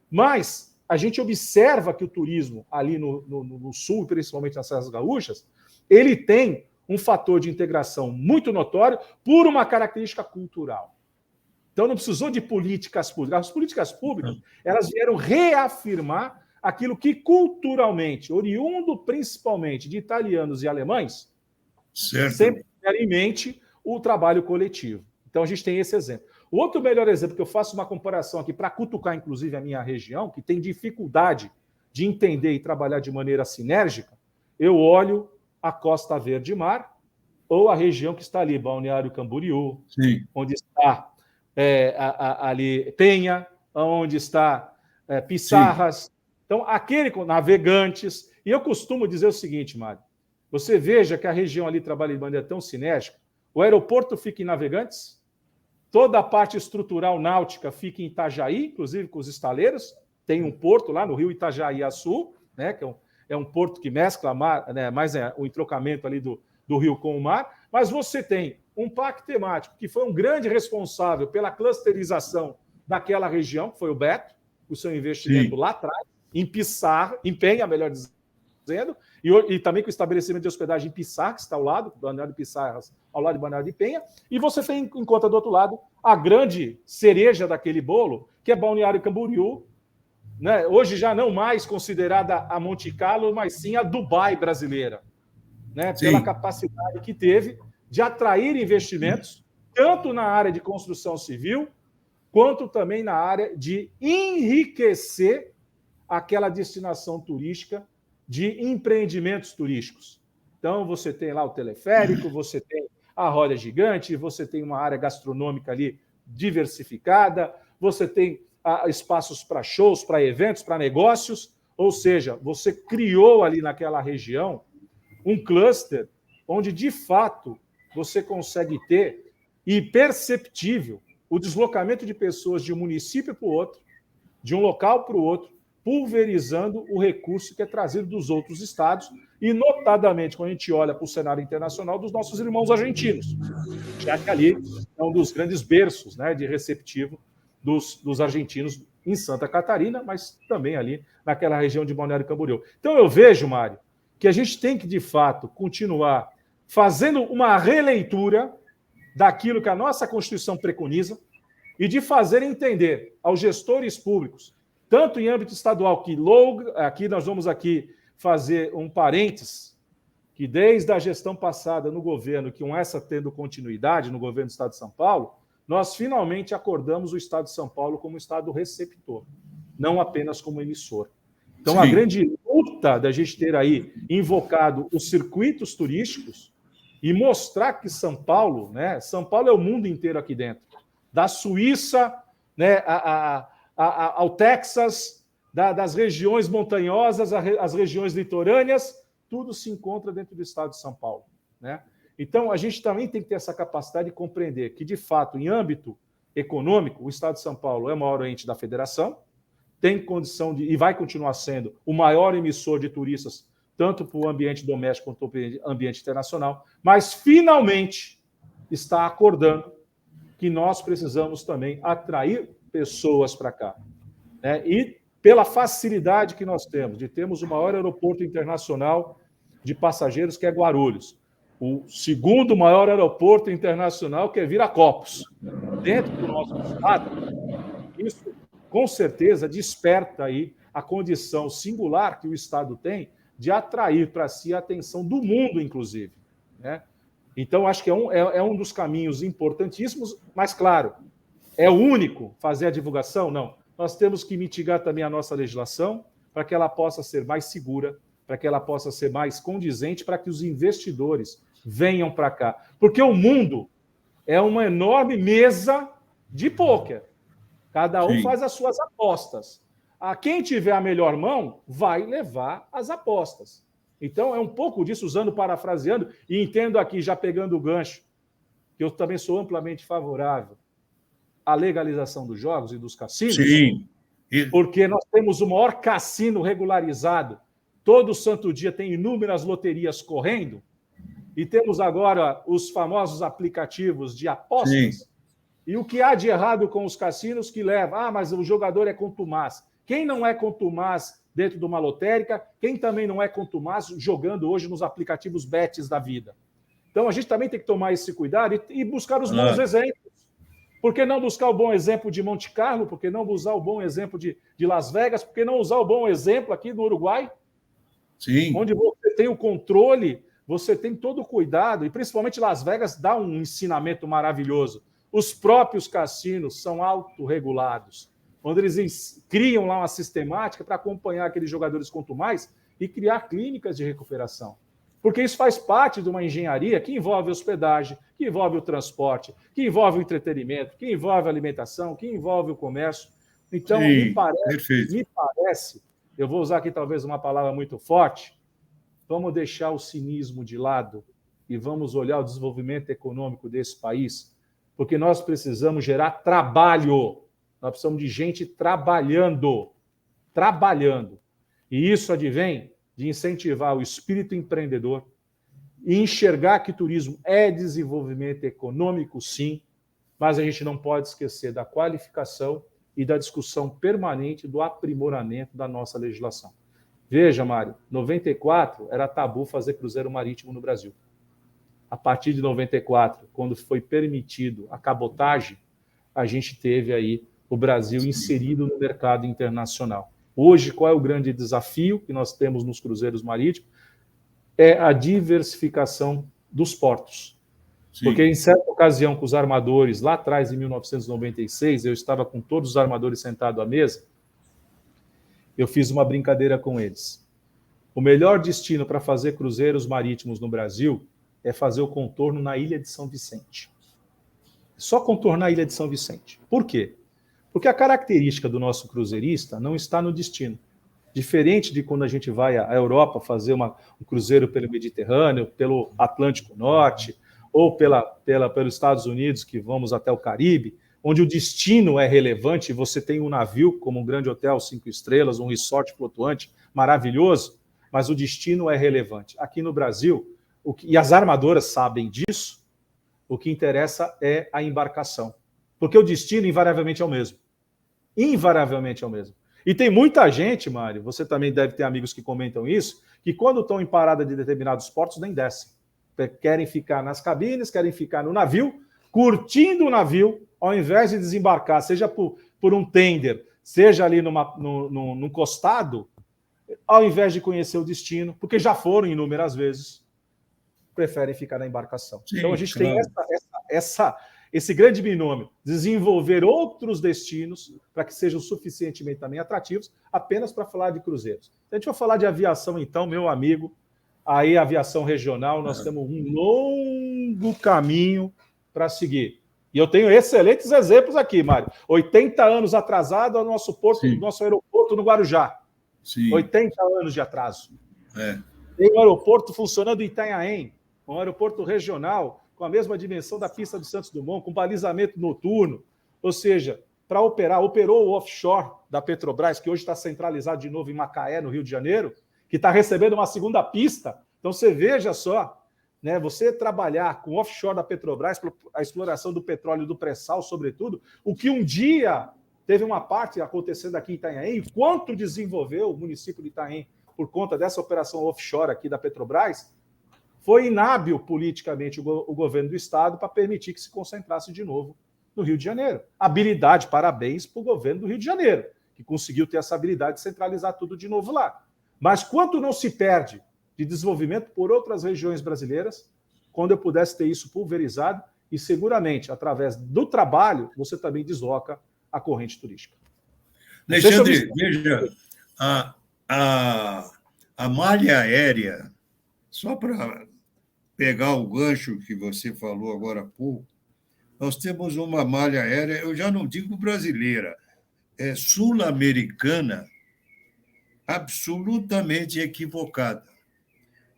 Mas a gente observa que o turismo ali no sul, principalmente nas Serras Gaúchas, ele tem um fator de integração muito notório por uma característica cultural. Então não precisou de políticas públicas. As políticas públicas elas vieram reafirmar aquilo que culturalmente, oriundo principalmente de italianos e alemães, sempre tiveram em mente o trabalho coletivo. Então, a gente tem esse exemplo. O outro melhor exemplo, que eu faço uma comparação aqui para cutucar, inclusive, a minha região, que tem dificuldade de entender e trabalhar de maneira sinérgica, eu olho a Costa Verde Mar ou a região que está ali, Balneário Camboriú, sim, onde está ali Penha, onde está Pissarras. Sim. Então, aquele com Navegantes. E eu costumo dizer o seguinte, Mário, você veja que a região ali trabalha de maneira tão sinérgica. O aeroporto fica em Navegantes, toda a parte estrutural náutica fica em Itajaí, inclusive com os estaleiros. Tem um porto lá no rio Itajaí-Açu, né, que é um porto que mescla mar, né, mais o entrocamento ali do rio com o mar. Mas você tem um parque temático que foi um grande responsável pela clusterização daquela região, que foi o Beto, o seu investimento lá atrás, em Pissarra, em Penha, melhor dizendo, e também com o estabelecimento de hospedagem em Pissarra, que está ao lado, do Balneário de Pissarras, ao lado de Balneário de Penha, e você tem em conta do outro lado a grande cereja daquele bolo, que é Balneário Camboriú, né? Hoje já não mais considerada a Monte Carlo, mas sim a Dubai brasileira, né? Pela capacidade que teve de atrair investimentos, tanto na área de construção civil, quanto também na área de enriquecer aquela destinação turística de empreendimentos turísticos. Então, você tem lá o teleférico, você tem a roda gigante, você tem uma área gastronômica ali diversificada, você tem espaços para shows, para eventos, para negócios, ou seja, você criou ali naquela região um cluster onde, de fato, você consegue ter, e perceptível, o deslocamento de pessoas de um município para o outro, de um local para o outro, pulverizando o recurso que é trazido dos outros estados, e notadamente, quando a gente olha para o cenário internacional, dos nossos irmãos argentinos, já que ali é um dos grandes berços, né, de receptivo dos argentinos em Santa Catarina, mas também ali naquela região de Balneário Camboriú. Então eu vejo, Mário, que a gente tem que, de fato, continuar fazendo uma releitura daquilo que a nossa Constituição preconiza e de fazer entender aos gestores públicos, tanto em âmbito estadual, que logo, aqui nós vamos fazer um parênteses, que desde a gestão passada no governo, que com essa tendo continuidade no governo do Estado de São Paulo, nós finalmente acordamos o Estado de São Paulo como Estado receptor, não apenas como emissor. Então, sim, a grande luta da gente ter aí invocado os circuitos turísticos e mostrar que São Paulo, né, São Paulo é o mundo inteiro aqui dentro, da Suíça, né, ao Texas, das regiões montanhosas, às regiões litorâneas, tudo se encontra dentro do estado de São Paulo, né? Então, a gente também tem que ter essa capacidade de compreender que, de fato, em âmbito econômico, o estado de São Paulo é o maior ente da federação, tem condição de, e vai continuar sendo, o maior emissor de turistas, tanto para o ambiente doméstico quanto para o ambiente internacional, mas, finalmente, está acordando que nós precisamos também atrair pessoas para cá, né? E pela facilidade que nós temos de termos o maior aeroporto internacional de passageiros, que é Guarulhos, o segundo maior aeroporto internacional, que é Viracopos, dentro do nosso estado, isso com certeza desperta aí a condição singular que o estado tem de atrair para si a atenção do mundo, inclusive, né? Então, acho que é um dos caminhos importantíssimos, mas, claro, é o único fazer a divulgação? Não. Nós temos que mitigar também a nossa legislação para que ela possa ser mais segura, para que ela possa ser mais condizente, para que os investidores venham para cá. Porque o mundo é uma enorme mesa de pôquer. Cada um faz as suas apostas. Quem tiver a melhor mão vai levar as apostas. Então, é um pouco disso, parafraseando, e entendo aqui, já pegando o gancho, que eu também sou amplamente favorável à legalização dos jogos e dos cassinos. Sim. Porque nós temos o maior cassino regularizado. Todo santo dia tem inúmeras loterias correndo. E temos agora os famosos aplicativos de apostas. Sim. E o que há de errado com os cassinos que leva? Mas o jogador é contumaz. Quem não é contumaz dentro de uma lotérica? Quem também não é contumaz jogando hoje nos aplicativos bets da vida? Então, a gente também tem que tomar esse cuidado e buscar os bons exemplos. Por que não buscar o bom exemplo de Monte Carlo? Por que não usar o bom exemplo de Las Vegas? Por que não usar o bom exemplo aqui no Uruguai? Sim. Onde você tem o controle, você tem todo o cuidado, e principalmente Las Vegas dá um ensinamento maravilhoso. Os próprios cassinos são autorregulados, onde eles criam lá uma sistemática para acompanhar aqueles jogadores contumaz e criar clínicas de recuperação. Porque isso faz parte de uma engenharia que envolve hospedagem, que envolve o transporte, que envolve o entretenimento, que envolve a alimentação, que envolve o comércio. Então, me parece, eu vou usar aqui talvez uma palavra muito forte, vamos deixar o cinismo de lado e vamos olhar o desenvolvimento econômico desse país, porque nós precisamos gerar trabalho, nós precisamos de gente trabalhando. E isso advém de incentivar o espírito empreendedor e enxergar que turismo é desenvolvimento econômico, sim, mas a gente não pode esquecer da qualificação e da discussão permanente do aprimoramento da nossa legislação. Veja, Mário, 94 era tabu fazer cruzeiro marítimo no Brasil. A partir de 94, quando foi permitido a cabotagem, a gente teve aí o Brasil inserido no mercado internacional. Hoje, qual é o grande desafio que nós temos nos cruzeiros marítimos? É a diversificação dos portos. Sim. Porque em certa ocasião com os armadores, lá atrás, em 1996, eu estava com todos os armadores sentados à mesa, eu fiz uma brincadeira com eles. O melhor destino para fazer cruzeiros marítimos no Brasil é fazer o contorno na Ilha de São Vicente. Só contornar a Ilha de São Vicente. Por quê? Porque a característica do nosso cruzeirista não está no destino. Diferente de quando a gente vai à Europa fazer um cruzeiro pelo Mediterrâneo, pelo Atlântico Norte, ou pelos Estados Unidos, que vamos até o Caribe, onde o destino é relevante, você tem um navio, como um grande hotel 5 estrelas, um resort flutuante maravilhoso, mas o destino é relevante. Aqui no Brasil, e as armadoras sabem disso, o que interessa é a embarcação. Porque o destino invariavelmente é o mesmo. Invariavelmente é o mesmo. E tem muita gente, Mário, você também deve ter amigos que comentam isso, que quando estão em parada de determinados portos, nem descem. Querem ficar nas cabines, querem ficar no navio, curtindo o navio, ao invés de desembarcar, seja por um tender, seja ali num costado, ao invés de conhecer o destino, porque já foram inúmeras vezes, preferem ficar na embarcação. Sim, então a gente tem esse grande binômio, desenvolver outros destinos para que sejam suficientemente também atrativos, apenas para falar de cruzeiros. Se a gente for falar de aviação, então, meu amigo, aí a aviação regional, nós temos um longo caminho para seguir. E eu tenho excelentes exemplos aqui, Mário. 80 anos atrasado ao nosso aeroporto no Guarujá. Sim. 80 anos de atraso. Tem um aeroporto funcionando em Itanhaém, um aeroporto regional com a mesma dimensão da pista de Santos Dumont, com balizamento noturno. Ou seja, para operou o offshore da Petrobras, que hoje está centralizado de novo em Macaé, no Rio de Janeiro, que está recebendo uma segunda pista. Então, você veja só, né, você trabalhar com o offshore da Petrobras, a exploração do petróleo e do pré-sal, sobretudo, o que um dia teve uma parte acontecendo aqui em Itanhaém, e quanto desenvolveu o município de Itanhaém por conta dessa operação offshore aqui da Petrobras, foi inábil politicamente o governo do Estado para permitir que se concentrasse de novo no Rio de Janeiro. Habilidade, parabéns para o governo do Rio de Janeiro, que conseguiu ter essa habilidade de centralizar tudo de novo lá. Mas quanto não se perde de desenvolvimento por outras regiões brasileiras, quando eu pudesse ter isso pulverizado, e seguramente, através do trabalho, você também desloca a corrente turística. Alexandre, veja, a malha aérea, só para pegar o gancho que você falou agora há pouco, nós temos uma malha aérea, eu já não digo brasileira, é sul-americana, absolutamente equivocada.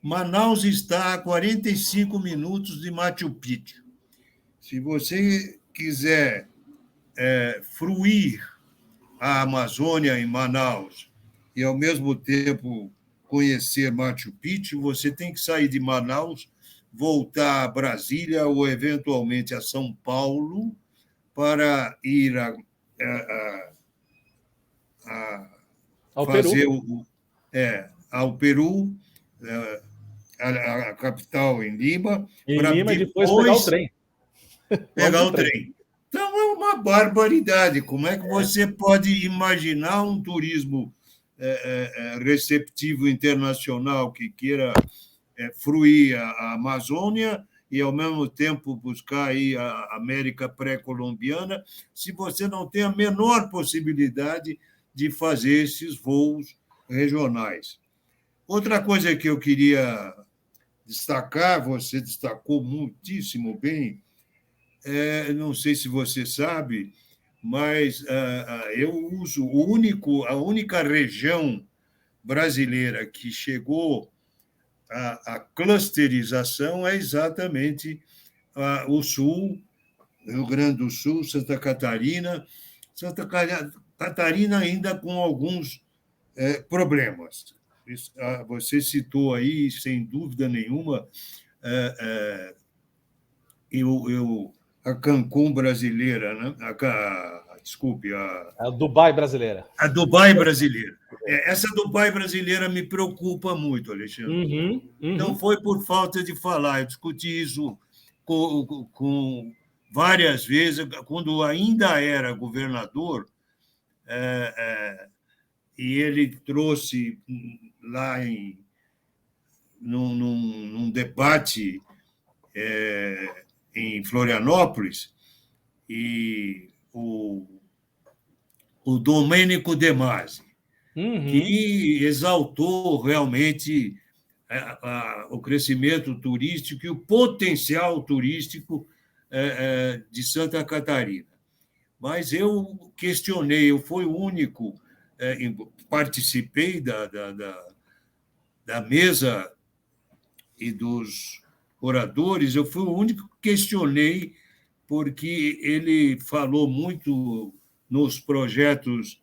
Manaus está a 45 minutos de Machu Picchu. Se você quiser fruir a Amazônia em Manaus e, ao mesmo tempo, conhecer Machu Picchu, você tem que sair de Manaus, voltar a Brasília ou, eventualmente, a São Paulo para ir ao fazer Peru. Ao Peru, a capital em Lima, para depois pegar o trem. Pegar o trem. Então, é uma barbaridade. Como é que você pode imaginar um turismo receptivo internacional que queira fruir a Amazônia e, ao mesmo tempo, buscar aí a América pré-colombiana, se você não tem a menor possibilidade de fazer esses voos regionais? Outra coisa que eu queria destacar, você destacou muitíssimo bem, não sei se você sabe, mas eu uso a única região brasileira que chegou à clusterização é exatamente o Sul, Rio Grande do Sul, Santa Catarina ainda com alguns problemas. Você citou aí, sem dúvida nenhuma, a Cancún brasileira, né? Desculpe, a Dubai brasileira. A Dubai brasileira. Essa Dubai brasileira me preocupa muito, Alexandre. Não foi por falta de falar, eu discuti isso com várias vezes, quando ainda era governador, e ele trouxe lá num debate em Florianópolis, e o Domênico De Masi, que exaltou realmente o crescimento turístico e o potencial turístico de Santa Catarina. Mas eu questionei, eu fui o único, participei da mesa e dos oradores, eu fui o único que questionei, porque ele falou muito nos projetos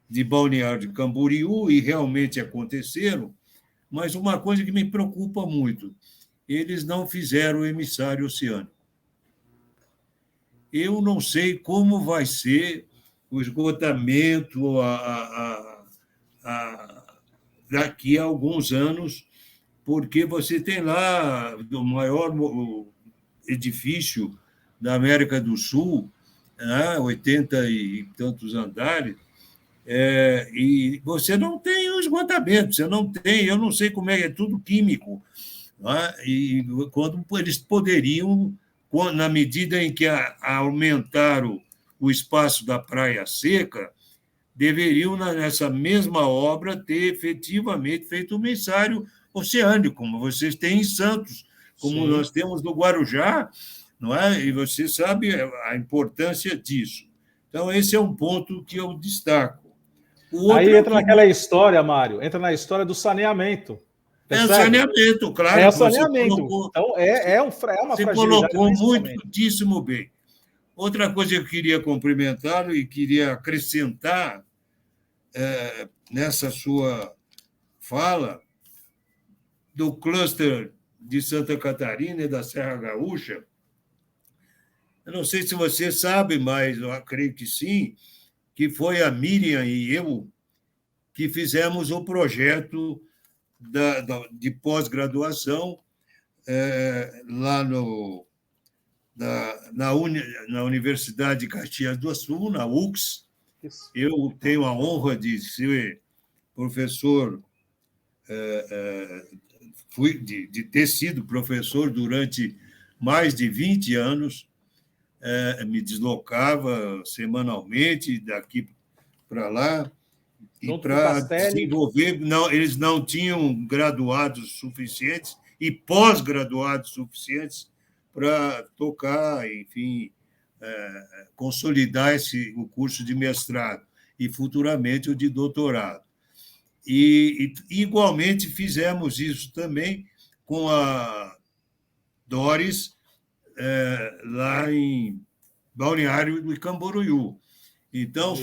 de Balneário de Camboriú, e realmente aconteceram, mas uma coisa que me preocupa muito, eles não fizeram o emissário oceânico. Eu não sei como vai ser o esgotamento daqui a alguns anos, porque você tem lá o maior edifício da América do Sul, 80 e tantos andares, e você não tem o esgotamento, você não tem, eu não sei como é tudo químico, e quando eles poderiam, na medida em que aumentaram o espaço da Praia Seca, deveriam, nessa mesma obra, ter efetivamente feito um emissário oceânico, como vocês têm em Santos, como Sim. Nós temos no Guarujá, não é? E você sabe a importância disso. Então, esse é um ponto que eu destaco. Aí entra naquela história, Mário, entra na história do saneamento. Percebe? É o saneamento, claro. É o saneamento. Então, é uma fragilidade. Você colocou muitíssimo bem. Outra coisa que eu queria cumprimentá-lo e queria acrescentar nessa sua fala do cluster de Santa Catarina e da Serra Gaúcha. Eu não sei se você sabe, mas eu acredito que sim, que foi a Miriam e eu que fizemos o projeto de pós-graduação lá na Universidade de Caxias do Sul, na UX. Eu tenho a honra de ser professor, de ter sido professor durante mais de 20 anos, me deslocava semanalmente daqui para lá, e para desenvolver, eles não tinham graduados suficientes e pós-graduados suficientes para tocar, enfim, consolidar o curso de mestrado e futuramente o de doutorado. E igualmente fizemos isso também com a Doris, lá em Balneário do Camboriú. Então,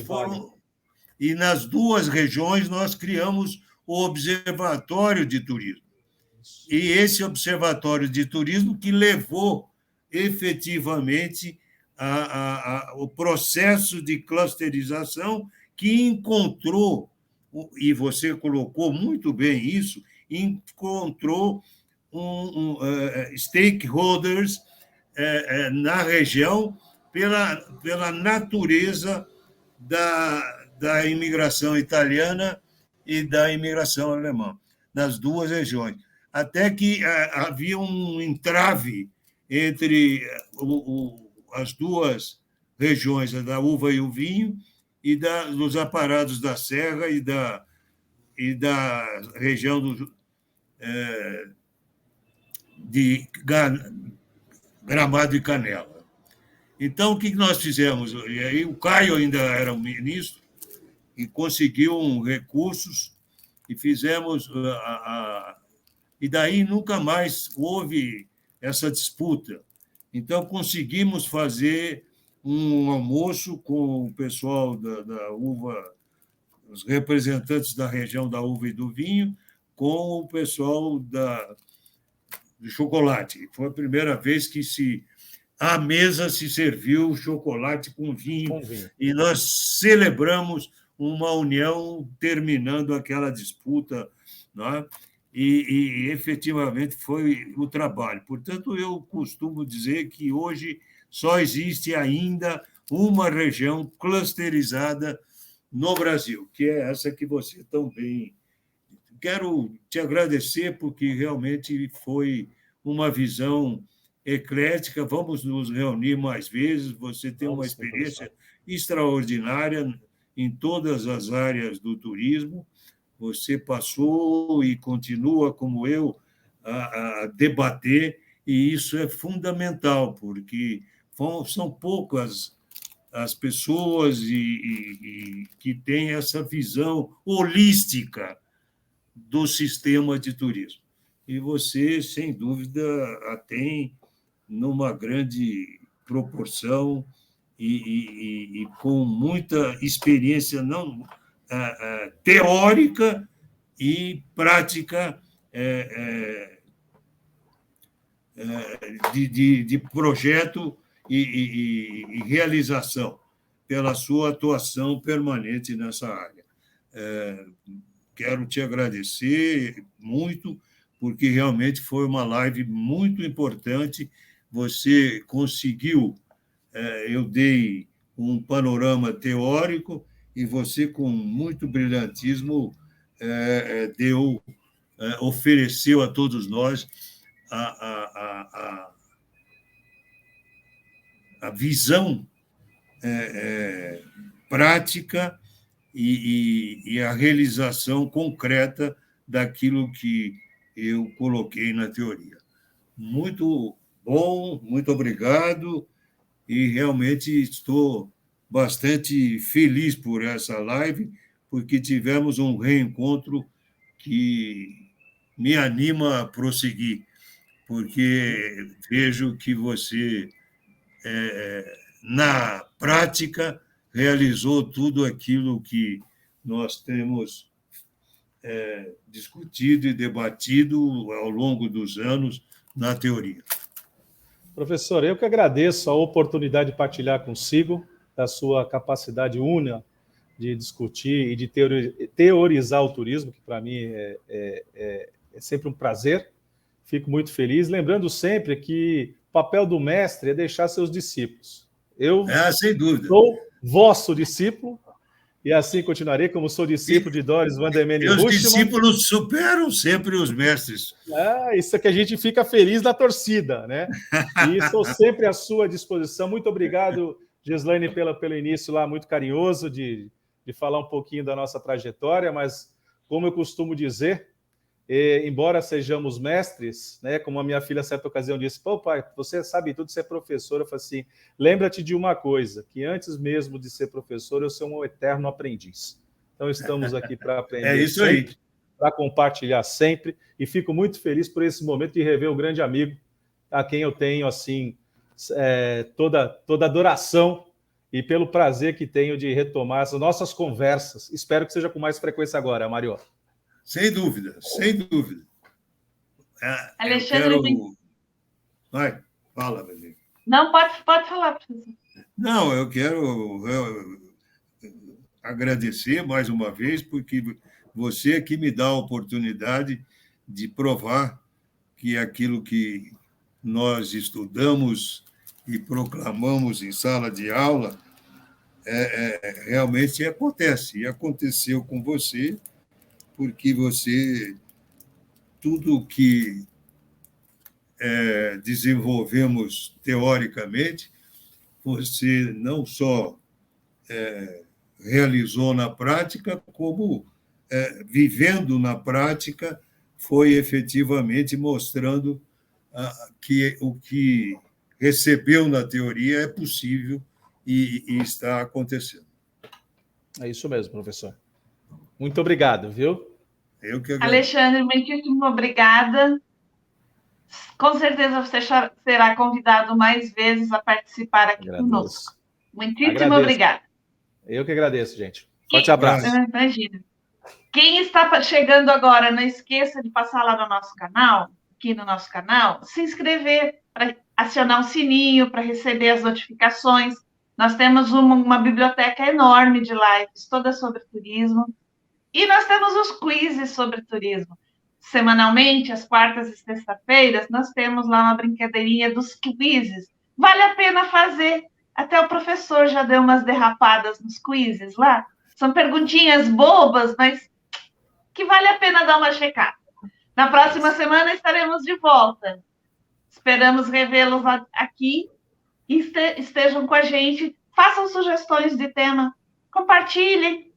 e nas duas regiões nós criamos o Observatório de Turismo. E esse Observatório de Turismo que levou efetivamente o processo de clusterização que encontrou, e você colocou muito bem isso, encontrou stakeholders na região pela natureza da imigração italiana e da imigração alemã, nas duas regiões. Até que havia um entrave entre as duas regiões, a da uva e o vinho, e dos aparados da serra e da região de Gramado e Canela. Então, o que nós fizemos? E aí o Caio ainda era o ministro e conseguiu recursos e fizemos e daí nunca mais houve essa disputa. Então, conseguimos fazer um almoço com o pessoal da uva, os representantes da região da uva e do vinho, com o pessoal do chocolate. Foi a primeira vez que à mesa se serviu chocolate com vinho, e nós celebramos uma união terminando aquela disputa, né? E efetivamente foi o trabalho. Portanto, eu costumo dizer que hoje só existe ainda uma região clusterizada no Brasil, que é essa que você tão bem... Quero te agradecer, porque realmente foi uma visão eclética. Vamos nos reunir mais vezes. Você tem uma experiência extraordinária em todas as áreas do turismo. Você passou e continua, como eu, a debater, e isso é fundamental, porque são poucas as pessoas que têm essa visão holística do sistema de turismo. E você, sem dúvida, a tem numa grande proporção e com muita experiência não teórica e prática de projeto e realização, pela sua atuação permanente nessa área. Quero te agradecer muito, porque realmente foi uma live muito importante. Você conseguiu, eu dei um panorama teórico, e você, com muito brilhantismo, ofereceu a todos nós a visão prática e a realização concreta daquilo que eu coloquei na teoria. Muito bom, muito obrigado, e realmente estou bastante feliz por essa live, porque tivemos um reencontro que me anima a prosseguir, porque vejo que você, na prática, realizou tudo aquilo que nós temos discutido e debatido ao longo dos anos na teoria. Professor, eu que agradeço a oportunidade de partilhar consigo da sua capacidade única de discutir e de teorizar o turismo, que para mim é sempre um prazer. Fico muito feliz, lembrando sempre que o papel do mestre é deixar seus discípulos. Eu sem dúvida. Sou vosso discípulo, e assim continuarei, como sou discípulo de Doris Vandermene Huschmann. Os discípulos superam sempre os mestres. Isso é que a gente fica feliz na torcida, né? E estou sempre à sua disposição. Muito obrigado, Gislaine, pelo início lá, muito carinhoso de falar um pouquinho da nossa trajetória, mas, como eu costumo dizer, embora sejamos mestres, né, como a minha filha, a certa ocasião, disse: pô, pai, você sabe tudo, você é professor. Eu falei assim: lembra-te de uma coisa, que antes mesmo de ser professor, eu sou um eterno aprendiz. Então, estamos aqui para aprender isso sempre, aí, para compartilhar sempre, e fico muito feliz por esse momento de rever o grande amigo, a quem eu tenho, assim, toda adoração, e pelo prazer que tenho de retomar as nossas conversas. Espero que seja com mais frequência agora, Mário. sem dúvida, sem dúvida. Alexandre, Vai, fala, Belinha. Não, pode falar, professor. Não, eu quero agradecer mais uma vez, porque você que me dá a oportunidade de provar que aquilo que nós estudamos e proclamamos em sala de aula realmente acontece. E aconteceu com você, porque você, tudo que desenvolvemos teoricamente, você não só realizou na prática, como vivendo na prática, foi efetivamente mostrando que o que recebeu na teoria é possível e está acontecendo. É isso mesmo, professor. Muito obrigado, viu? Eu que agradeço. Alexandre, muitíssimo obrigada. Com certeza você será convidado mais vezes a participar aqui conosco. Muitíssimo obrigada. Eu que agradeço, gente. Forte abraço. Imagina. Quem está chegando agora, não esqueça de passar lá no nosso canal, aqui no nosso canal, se inscrever para acionar o sininho, para receber as notificações. Nós temos uma biblioteca enorme de lives, toda sobre turismo. E nós temos os quizzes sobre turismo. Semanalmente, às quartas e sexta-feiras, nós temos lá uma brincadeirinha dos quizzes. Vale a pena fazer. Até o professor já deu umas derrapadas nos quizzes lá. São perguntinhas bobas, mas que vale a pena dar uma checada. Na próxima semana estaremos de volta. Esperamos revê-los aqui e estejam com a gente. Façam sugestões de tema, compartilhem,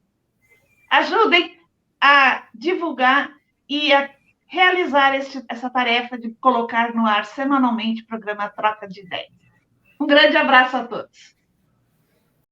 ajudem a divulgar e a realizar essa tarefa de colocar no ar semanalmente o programa Troca de Ideias. Um grande abraço a todos.